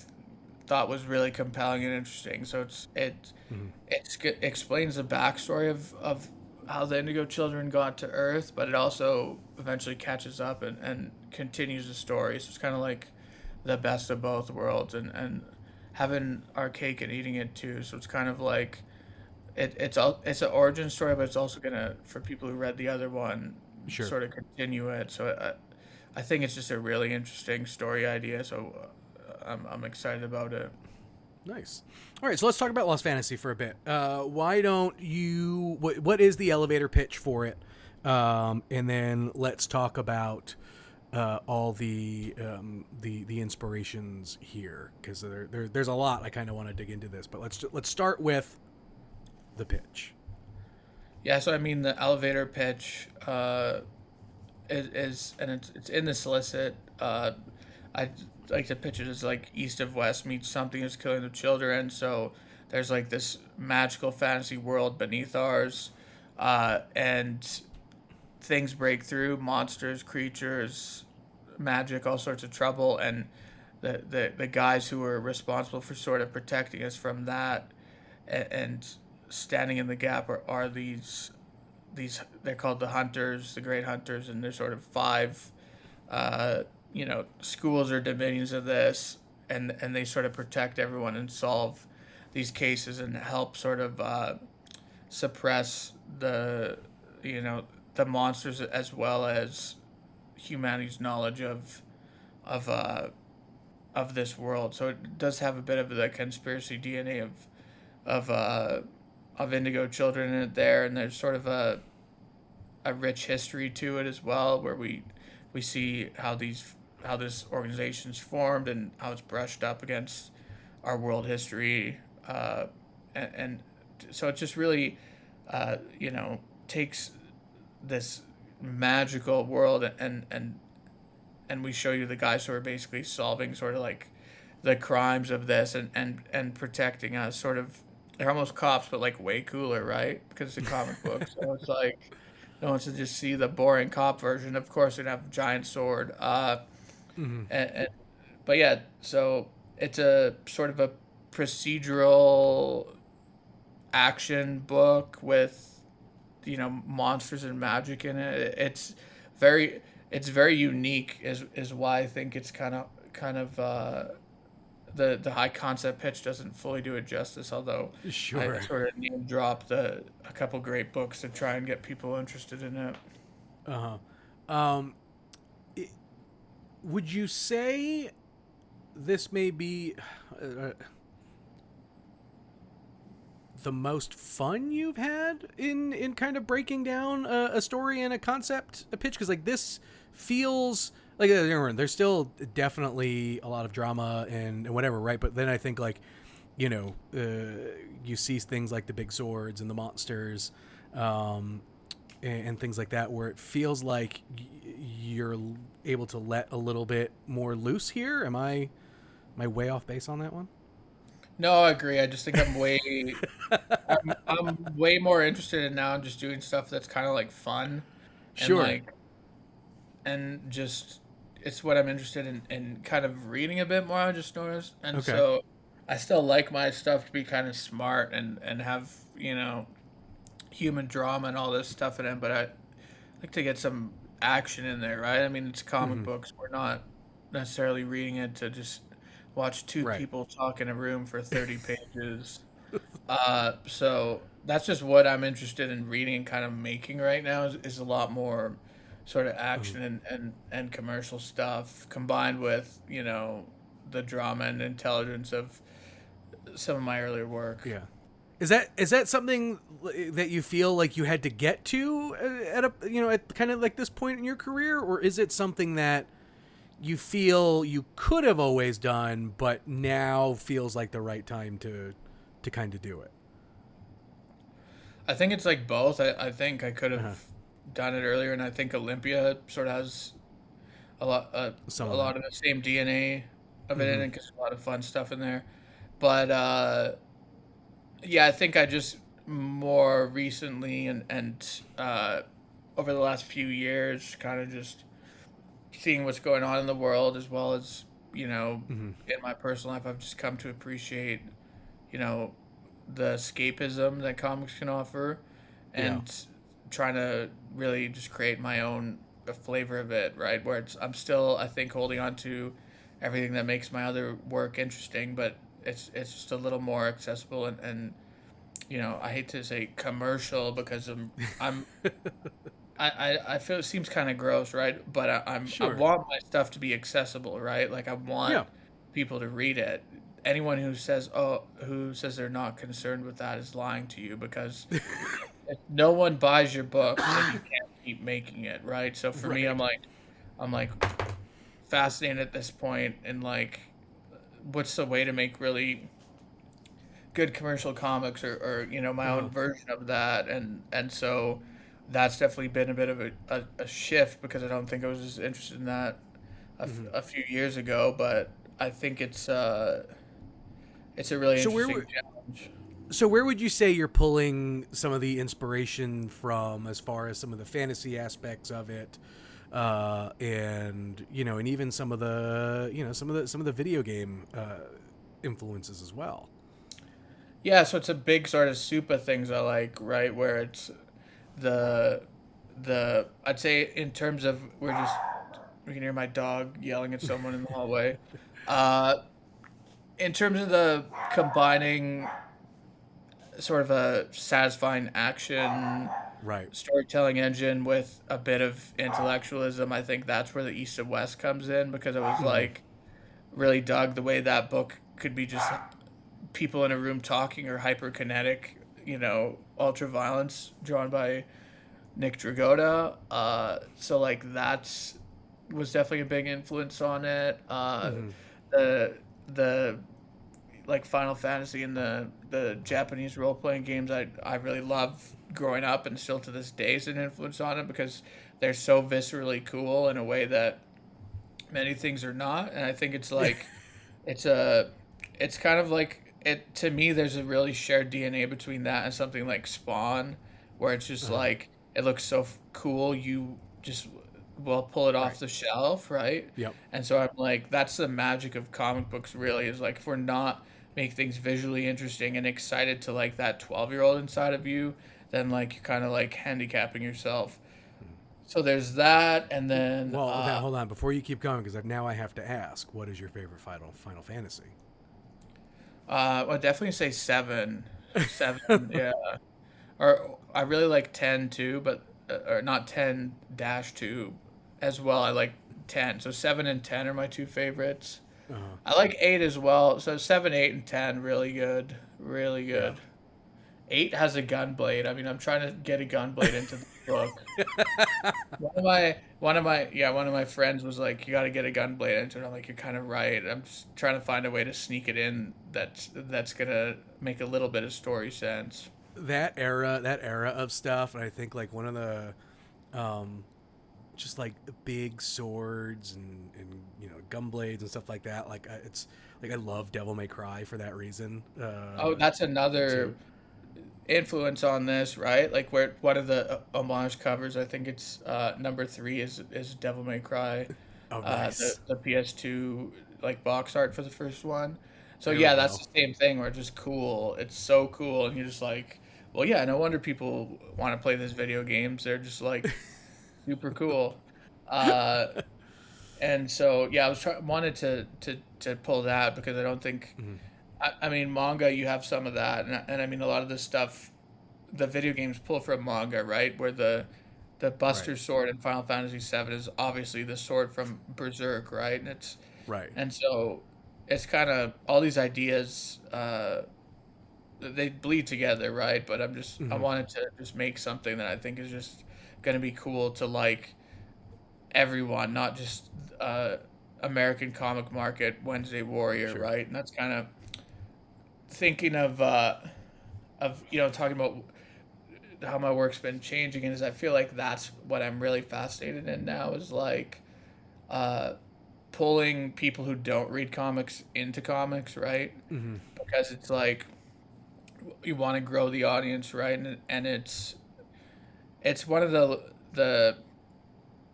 thought was really compelling and interesting. So Mm-hmm. explains the backstory of how the Indigo Children got to Earth, but it also eventually catches up and continues the story. So it's kind of like the best of both worlds, and having our cake and eating it too. So it's kind of like it's an origin story, but it's also gonna, for people who read the other one, Sure. sort of continue it. So I think it's just a really interesting story idea. So I'm excited about it. Nice. All right, so let's talk about Lost Fantasy for a bit. Why don't you? What is the elevator pitch for it? And then let's talk about all the inspirations here, because there's a lot. I kind of want to dig into this, but let's start with the pitch. Yeah, so I mean the elevator pitch is and it's in the solicit. I like to pitch it as like East of West meets Something is Killing the Children. So there's like this magical fantasy world beneath ours, and things break through, monsters, creatures, magic, all sorts of trouble, and the guys who are responsible for sort of protecting us from that and standing in the gap are these they're called the hunters, the great hunters, and there's sort of five uh, schools or dominions of this, and they sort of protect everyone and solve these cases and help sort of suppress you know the monsters as well as humanity's knowledge of uh, of this world. So it does have a bit of the conspiracy DNA of uh, of Indigo Children in it there, and there's sort of a rich history to it as well, where we see how this organization's formed and how it's brushed up against our world history, and so it just really takes this magical world and we show you the guys who are basically solving sort of like the crimes of this and protecting us. Sort of, they're almost cops, but like way cooler, right? Because it's a comic book, so it's like no one should just see the boring cop version. Of course, they'd have a giant sword. Mm-hmm. And but yeah, so it's a sort of a procedural action book with monsters and magic in it. Very it's very unique is why I think it's kind of the high concept pitch doesn't fully do it justice. Although I Sure. sort of name dropped a couple great books to try and get people interested in it. Uh huh. I would you say this may be uh, the most fun you've had in kind of breaking down a story and a concept, a pitch? Because like this feels like there's still definitely a lot of drama and whatever, right? But then I think like you see things like the big swords and the monsters, and things like that, where it feels like you're able to let a little bit more loose here. Am I way off base on that one? No, I agree. I just think I'm way more interested in now just doing stuff that's kind of like fun and Sure. like and just it's what I'm interested in kind of reading a bit more. I just noticed, and Okay. so I still like my stuff to be kind of smart and have human drama and all this stuff in it, but I like to get some action in there, right? I mean, it's comic Mm-hmm. books. We're not necessarily reading it to just watch two Right. people talk in a room for 30 pages. So that's just what I'm interested in reading and kind of making right now is a lot more sort of Mm-hmm. action and commercial stuff combined with, the drama and intelligence of some of my earlier work. Yeah. Is that something that you feel like you had to get to at a at kind of like this point in your career, or is it something that you feel you could have always done, but now feels like the right time to kind of do it? I think it's like both. I think I could have Uh-huh. done it earlier, and I think Olympia sort of has a lot Some a of that. lot of the same DNA of it in Mm-hmm. it because a lot of fun stuff in there. But yeah, I think I just more recently and over the last few years, kind of just seeing what's going on in the world as well as Mm-hmm. in my personal life, I've just come to appreciate you know the escapism that comics can offer, Yeah. and trying to really just create my own flavor of it, right? Where I'm still, I think, holding on to everything that makes my other work interesting, but it's just a little more accessible and I hate to say commercial because I'm I feel it seems kind of gross, right? But I Sure. want my stuff to be accessible, right? Like I want Yeah. people to read it. Anyone who says they're not concerned with that is lying to you because if no one buys your book, then you can't keep making it, right? So for me, Right. I'm like fascinated at this point and like what's the way to make really good commercial comics or my Uh-huh. own version of that and so that's definitely been a bit of a shift because I don't think I was as interested in that Mm-hmm. a few years ago, but I think it's a really So interesting challenge. where would you say you're pulling some of the inspiration from, as far as some of the fantasy aspects of it, and and even some of the some of the video game influences as well? Yeah, so it's a big sort of soup of things I like, right? Where it's the I'd say in terms of we can hear my dog yelling at someone in the hallway. Uh, in terms of the combining sort of a satisfying action Right. storytelling engine with a bit of intellectualism, I think that's where the East and West comes in because I was Mm-hmm. like really dug the way that book could be just people in a room talking or hyperkinetic, ultra violence drawn by Nick Dragotta. So like that's was definitely a big influence on it. Mm-hmm. The the like Final Fantasy and the Japanese role playing games I really love growing up and still to this day is an influence on it because they're so viscerally cool in a way that many things are not. And I think it's like it's a it's kind of like it to me there's a really shared DNA between that and something like Spawn where it's just Uh-huh. like it looks so cool you just will pull it Right. off the shelf, right? Yep. And so I'm like that's the magic of comic books really is like if we're not make things visually interesting and excited to like that 12-year-old inside of you, then like you're kind of like handicapping yourself. So there's that and then Well, now hold on before you keep going, because now I have to ask, what is your favorite Final Fantasy? I'd definitely say seven. Seven, yeah. Or I really like 10 too, but or not 10 dash 2 as well. I like 10. So 7 and 10 are my two favorites. Uh, I like 8 as well. So 7, 8 and 10 really good. Really yeah. good. 8 has a gun blade. I mean, I'm trying to get a gun blade into the book. One of my friends was like, "You got to get a gun blade into it." I'm like, "You're kind of right." I'm just trying to find a way to sneak it in that's gonna make a little bit of story sense. That era of stuff, and I think like one of the um just like big swords and gun blades and stuff like that. Like it's like I love Devil May Cry for that reason. Oh, that's another Too. influence on this, right? Like where one of the homage covers, I think it's number 3 is Devil May Cry, Oh, the nice. the PS2 like box art for the first one. So There we yeah, that's go. the same thing where it's just cool. It's so cool, and you're just like, well, yeah, no wonder people want to play this video games. They're just like super cool. Uh, and so yeah, wanted to pull that because I don't think Mhm. I mean, manga, you have some of that, and I mean, a lot of this stuff, the video games pull from manga, right? Where the Right. Buster Sword in Final Fantasy VII is obviously the sword from Berserk, right? Right. And so it's kind of all these ideas, they bleed together, right? But I Hmm. wanted to just make something that I think is just going to be cool to like everyone, not just American comic market Wednesday Warrior, Sure. right? And that's kind of thinking of talking about how my work's been changing is I feel like that's what I'm really fascinated in now is like uh pulling people who don't read comics into comics, right? Hmm. Because it's like you want to grow the audience, right? And it's one of the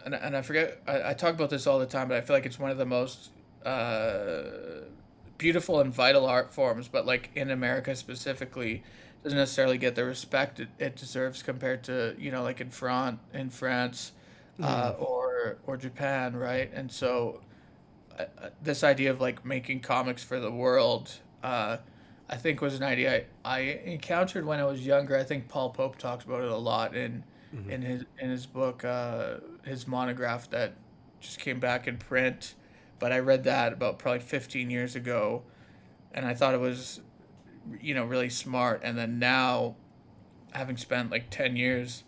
and I forget I talk about this all the time, but I feel like it's one of the most beautiful and vital art forms, but like in America specifically, doesn't necessarily get the respect it deserves compared to like in France, Hmm. or Japan, right? And so this idea of like making comics for the world, I think was an idea I encountered when I was younger. I think Paul Pope talks about it a lot Hmm. in his book, his monograph that just came back in print. But I read that about probably 15 years ago, and I thought it was really smart. And then now, having spent like 10 years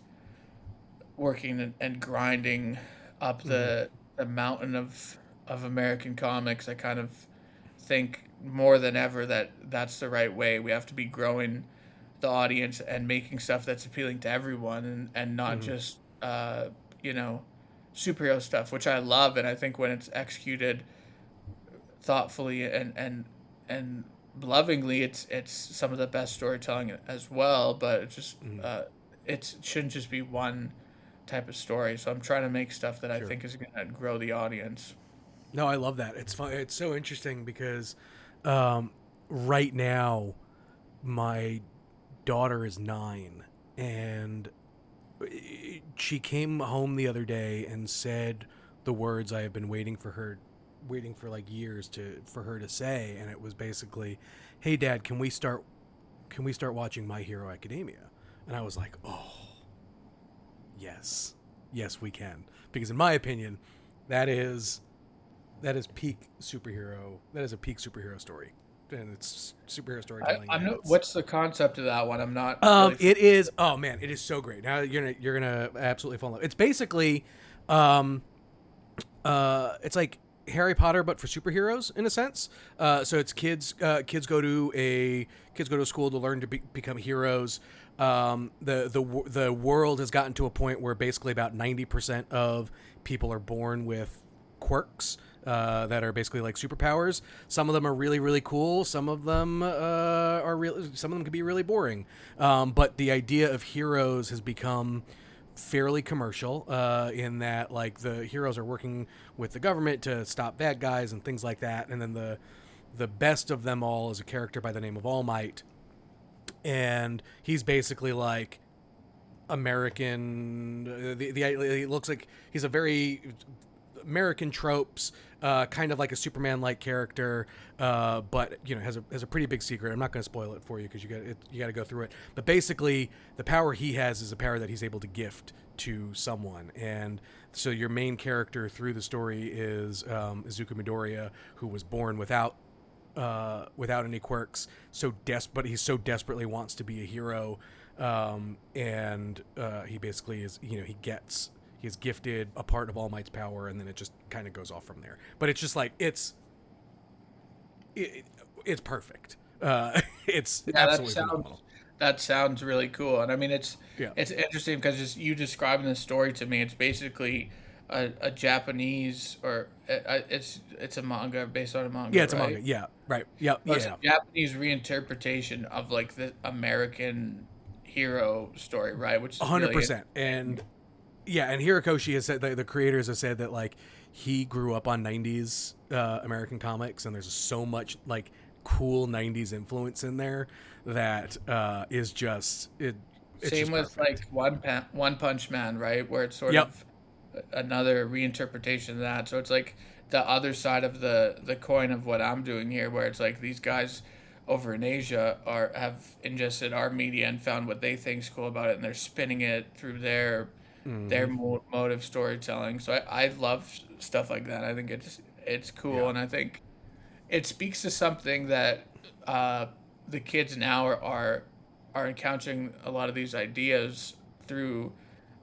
working and grinding up Hmm. the mountain of American comics, I kind of think more than ever that that's the right way. We have to be growing the audience and making stuff that's appealing to everyone, and not Hmm. just you know superhero stuff, which I love. And I think when it's executed thoughtfully and lovingly, it's some of the best storytelling as well. But Hmm. it shouldn't just be one type of story. So I'm trying to make stuff that I Sure. think is going to grow the audience. No, I love that. It's fun. It's so interesting because um, right now my daughter is 9, and she came home the other day and said the words I have been waiting for like years for her to say, and it was basically, "Hey, Dad, can we start watching My Hero Academia?" And I was like, "Oh, yes, yes, we can," because in my opinion, that is that is peak superhero. That is a peak superhero story, and it's superhero storytelling I'm at not, its. what's the concept of that one? I'm not really It is. Oh man, it is so great. Now you're gonna absolutely fall in love. It's basically, um, it's like Harry Potter but for superheroes in a sense. So it's kids go to a school to learn to become heroes. The world has gotten to a point where basically about 90% of people are born with quirks that are basically like superpowers. Some of them are really really cool. Some of them Some of them can be really boring. But the idea of heroes has become fairly commercial in that like the heroes are working with the government to stop bad guys and things like that, and then the best of them all is a character by the name of All Might, and he's basically like American. The It looks like he's a very American tropes, kind of like a Superman-like character, but has a pretty big secret. I'm not going to spoil it for you because you got to go through it. But basically, the power he has is a power that he's able to gift to someone, and so your main character through the story is Izuku Midoriya, who was born without any quirks, but he so desperately wants to be a hero, and he basically is, he's gifted a part of All Might's power, and then it just kind of goes off from there. But it's just like it's perfect. It's absolutely phenomenal. That sounds really cool, and I mean it's interesting because you describing the story to me, it's basically a Japanese it's a manga based on a manga. Yeah, it's right? a manga. Yeah, right. Yeah, So it's a Japanese reinterpretation of like the American hero story, right? Which is 100%. And Hirikoshi has said, the creators have said that like he grew up on 90s American comics, and there's so much like cool 90s influence in there that is just it's same just with perfect. like One Punch Man, right? Where it's sort of another reinterpretation of that. So it's like the other side of the coin of what I'm doing here, where it's like these guys over in Asia have ingested our media and found what they think's cool about it, and they're spinning it through their mode of storytelling. So I love stuff like that. I think it's cool, and I think it speaks to something that the kids now are encountering a lot of these ideas through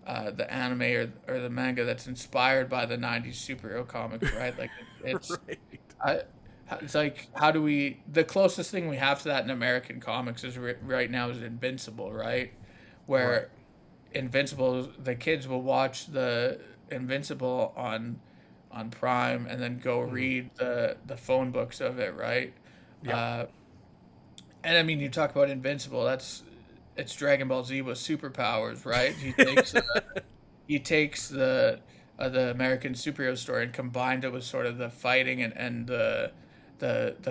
the anime or the manga that's inspired by the 90s superhero comics, right? Like it's Right. I, it's like how do we the closest thing we have to that in American comics is right now is Invincible, right? Where Invincible, the kids will watch the Invincible on Prime and then go read the phone books of it, right? Yep. And I mean, you talk about Invincible. It's Dragon Ball Z with superpowers, right? He takes the American superhero story and combined it with sort of the fighting and the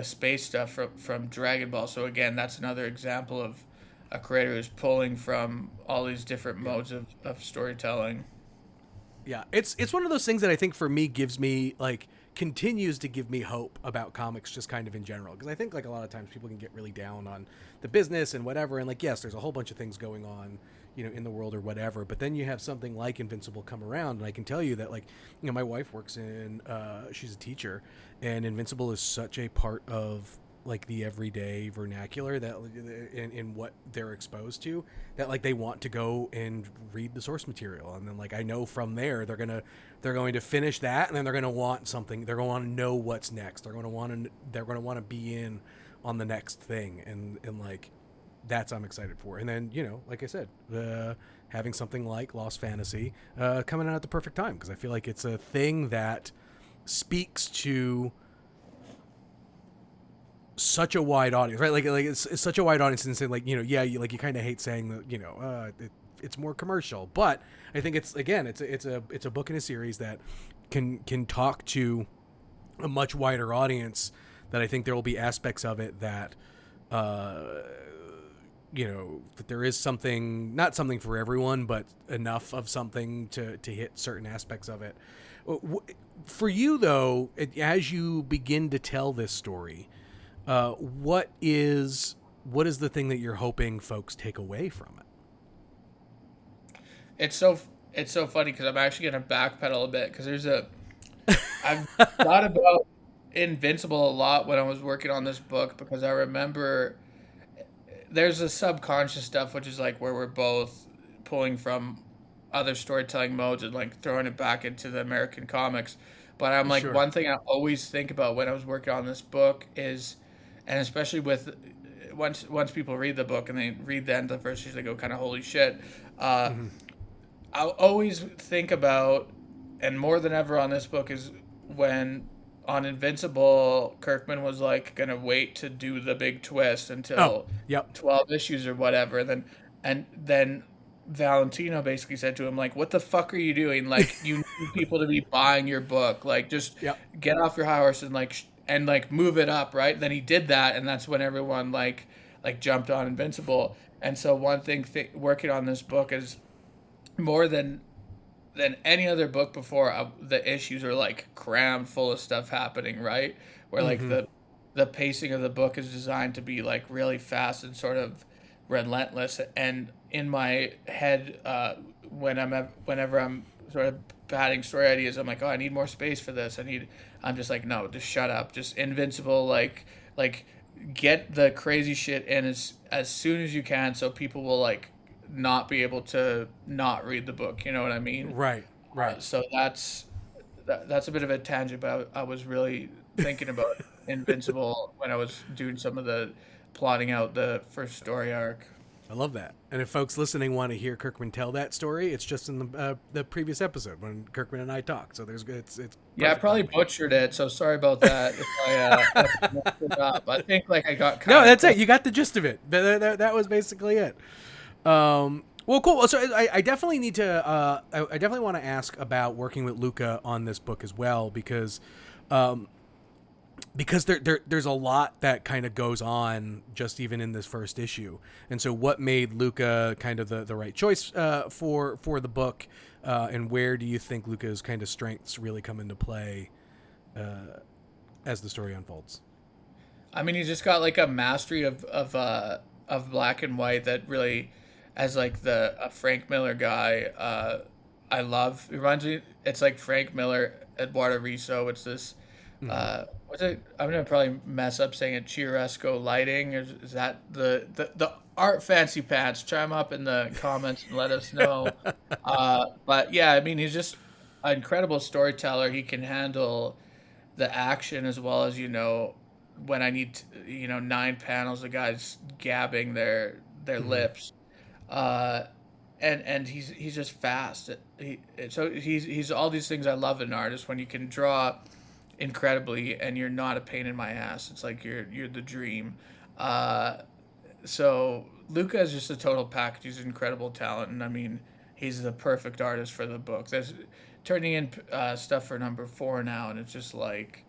space stuff from Dragon Ball. So again, that's another example of a creator who's pulling from all these different modes of storytelling. Yeah, it's one of those things that I think for me continues to give me hope about comics just kind of in general, because I think like a lot of times people can get really down on the business and whatever, and like yes, there's a whole bunch of things going on in the world or whatever, but then you have something like Invincible come around, and I can tell you that like my wife works in she's a teacher, and Invincible is such a part of like the everyday vernacular that in what they're exposed to, that like they want to go and read the source material, and then like I know from there they're going to finish that, and then they're going to want something, they're going to want to know what's next, they're going to want to be in on the next thing, and like that's I'm excited for. And then like I said, having something like Lost Fantasy coming out at the perfect time, because I feel like it's a thing that speaks to such a wide audience, right? Like it's such a wide audience, and saying like you kind of hate saying that it's more commercial, but I think it's a book in a series that can talk to a much wider audience. That I think there will be aspects of it that that there is not something for everyone, but enough of something to hit certain aspects of it. For you though, as you begin to tell this story, what is the thing that you're hoping folks take away from it? It's so funny because I'm actually gonna backpedal a bit because I've thought about Invincible a lot when I was working on this book, because I remember there's a subconscious stuff which is like where we're both pulling from other storytelling modes and like throwing it back into the American comics. But I'm like, one thing I always think about when I was working on this book is, and especially with once people read the book and they read the end of the first issue, they go kind of holy shit. I'll always think about, and more than ever on this book, is when on Invincible, Kirkman was like gonna wait to do the big twist until 12 issues or whatever, and then Valentino basically said to him like, "What the fuck are you doing? Like, you need people to be buying your book. Like, just get off your high horse and like move it up, right?" Then he did that, and that's when everyone like jumped on Invincible. And so one thing working on this book is more than than any other book before. The issues are like crammed full of stuff happening, right? Where like Mm-hmm. the pacing of the book is designed to be like really fast and sort of relentless. And in my head, whenever I'm sort of batting story ideas, I'm like, oh, I need more space for this. I'm just like, no, just shut up. Just invincible, like get the crazy shit in as soon as you can, so people will like not be able to not read the book. You know what I mean? Right. Right. So that's a bit of a tangent, but I was really thinking about Invincible when I was doing some of the plotting out the first story arc. I love that. And if folks listening want to hear Kirkman tell that story, it's just in the previous episode when Kirkman and I talked. So there's it's Yeah, I perfect probably timing. butchered it, so sorry about that if I messed it up. I think like I got No, kind of that's close. it. You got the gist of it. That was basically it. Well, cool. So I definitely need to. I definitely want to ask about working with Luca on this book as well um, because there's a lot that kind of goes on just even in this first issue. And so, what made Luca kind of the right choice for the book, and where do you think Luca's kind of strengths really come into play as the story unfolds? I mean, he's just got like a mastery of black and white that really, as like the a Frank Miller guy, I love. It reminds me, it's like Frank Miller, Eduardo Riso. It's this, Mm-hmm. what's it? I'm gonna probably mess up saying it. Chiarosco lighting. Is that the art fancy pants? Chime up in the comments and let us know. But yeah, I mean, he's just an incredible storyteller. He can handle the action as well as when I need nine panels of guys gabbing their Mm-hmm. lips, uh, and he's just fast. He's all these things I love in an artist when you can draw incredibly and you're not a pain in my ass. It's like you're the dream. Uh, so Luca is just a total package. He's an incredible talent, and I mean, he's the perfect artist for the book. There's turning in stuff for number 4 now, and it's just like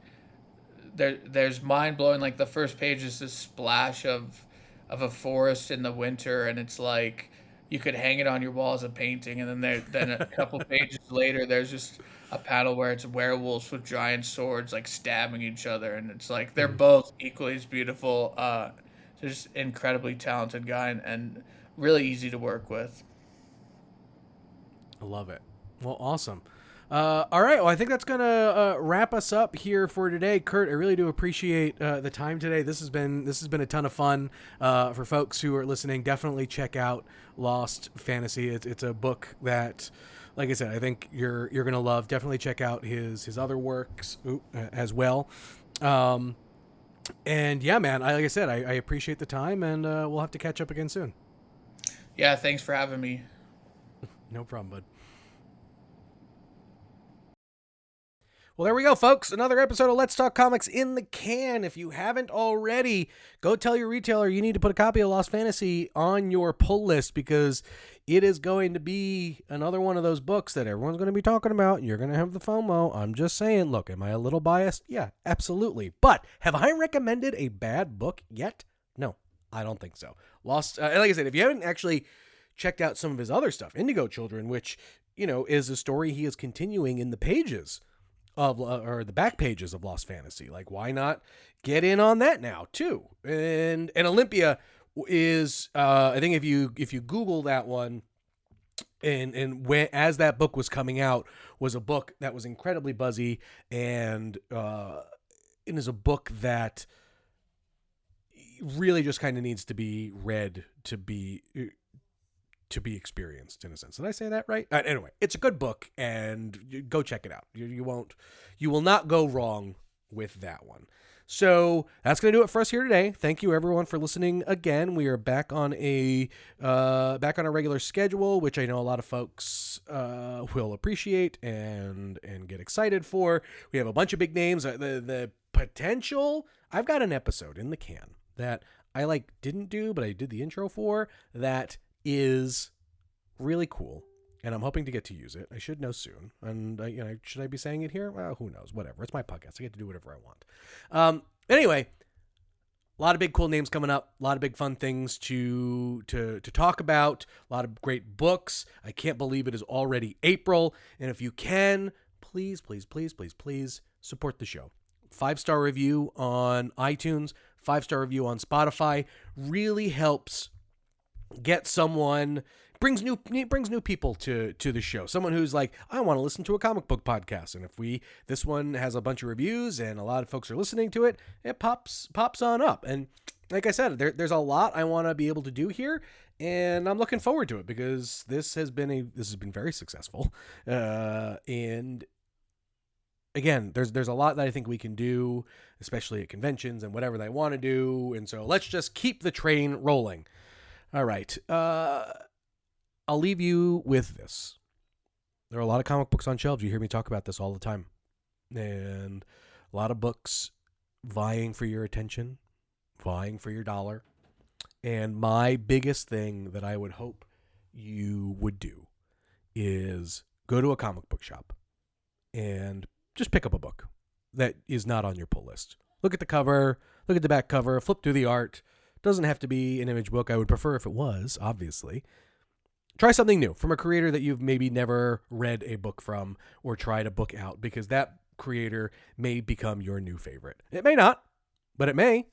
there's mind blowing. Like the first page is this splash of a forest in the winter, and it's like you could hang it on your wall as a painting. And then a couple pages later, there's just a panel where it's werewolves with giant swords like stabbing each other, and it's like they're Mm-hmm. both equally as beautiful. Just incredibly talented guy and really easy to work with. I love it. Well, awesome. All right. Well, I think that's gonna wrap us up here for today, Curt. I really do appreciate the time today. This has been a ton of fun. For folks who are listening, definitely check out Lost Fantasy. It's a book that, like I said, I think you're gonna love. Definitely check out his other works as well. Um, and yeah, man, like I said, I appreciate the time, and we'll have to catch up again soon. Yeah, thanks for having me. No problem, bud. Well, there we go, folks. Another episode of Let's Talk Comics in the can. If you haven't already, go tell your retailer you need to put a copy of Lost Fantasy on your pull list because it is going to be another one of those books that everyone's going to be talking about. You're going to have the FOMO. I'm just saying, look, am I a little biased? Yeah, absolutely. But have I recommended a bad book yet? No, I don't think so. Lost, like I said, if you haven't actually checked out some of his other stuff, Indigo Children, which, is a story he is continuing in the pages of or the back pages of Lost Fantasy. Like, why not get in on that now too? And Olympia is I think if you Google that one and when as that book was coming out was a book that was incredibly buzzy and it is a book that really just kind of needs to be read to be experienced in a sense. Did I say that right? Anyway, it's a good book and go check it out. You will not go wrong with that one. So that's going to do it for us here today. Thank you everyone for listening again. We are back on a regular schedule, which I know a lot of folks will appreciate and get excited for. We have a bunch of big names. The potential. I've got an episode in the can that I didn't do, but I did the intro for that is really cool, and I'm hoping to get to use it. I should know soon. And should I be saying it here? Well, who knows? Whatever. It's my podcast. I get to do whatever I want. Anyway, A lot of big cool names coming up. A lot of big fun things to talk about. A lot of great books. I can't believe it is already April. And if you can, please support the show. 5-star review on iTunes, 5-star review on Spotify really helps get someone, brings new people to the show. Someone who's like, I want to listen to a comic book podcast. And if this one has a bunch of reviews and a lot of folks are listening to it, it pops on up. And like I said, there's a lot I want to be able to do here, and I'm looking forward to it because this has been very successful. And again, there's a lot that I think we can do, especially at conventions and whatever they want to do. And so let's just keep the train rolling. All right. I'll leave you with this. There are a lot of comic books on shelves. You hear me talk about this all the time. And a lot of books vying for your attention, vying for your dollar. And my biggest thing that I would hope you would do is go to a comic book shop and just pick up a book that is not on your pull list. Look at the cover, look at the back cover, flip through the art. Doesn't have to be an image book. I would prefer if it was, obviously. Try something new from a creator that you've maybe never read a book from or tried a book out, because that creator may become your new favorite. It may not, but it may.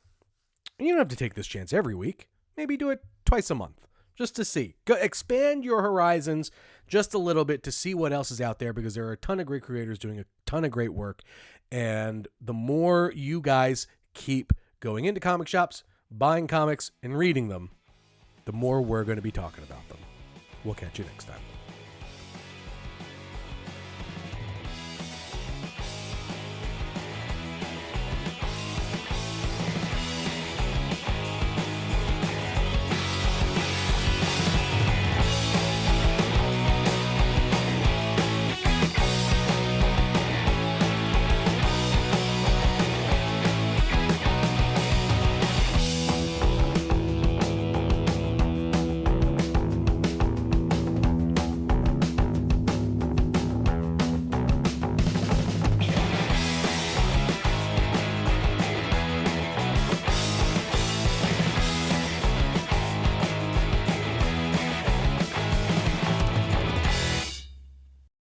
And you don't have to take this chance every week. Maybe do it twice a month just to see. Go expand your horizons just a little bit to see what else is out there, because there are a ton of great creators doing a ton of great work. And the more you guys keep going into comic shops, buying comics, and reading them, the more we're going to be talking about them. We'll catch you next time.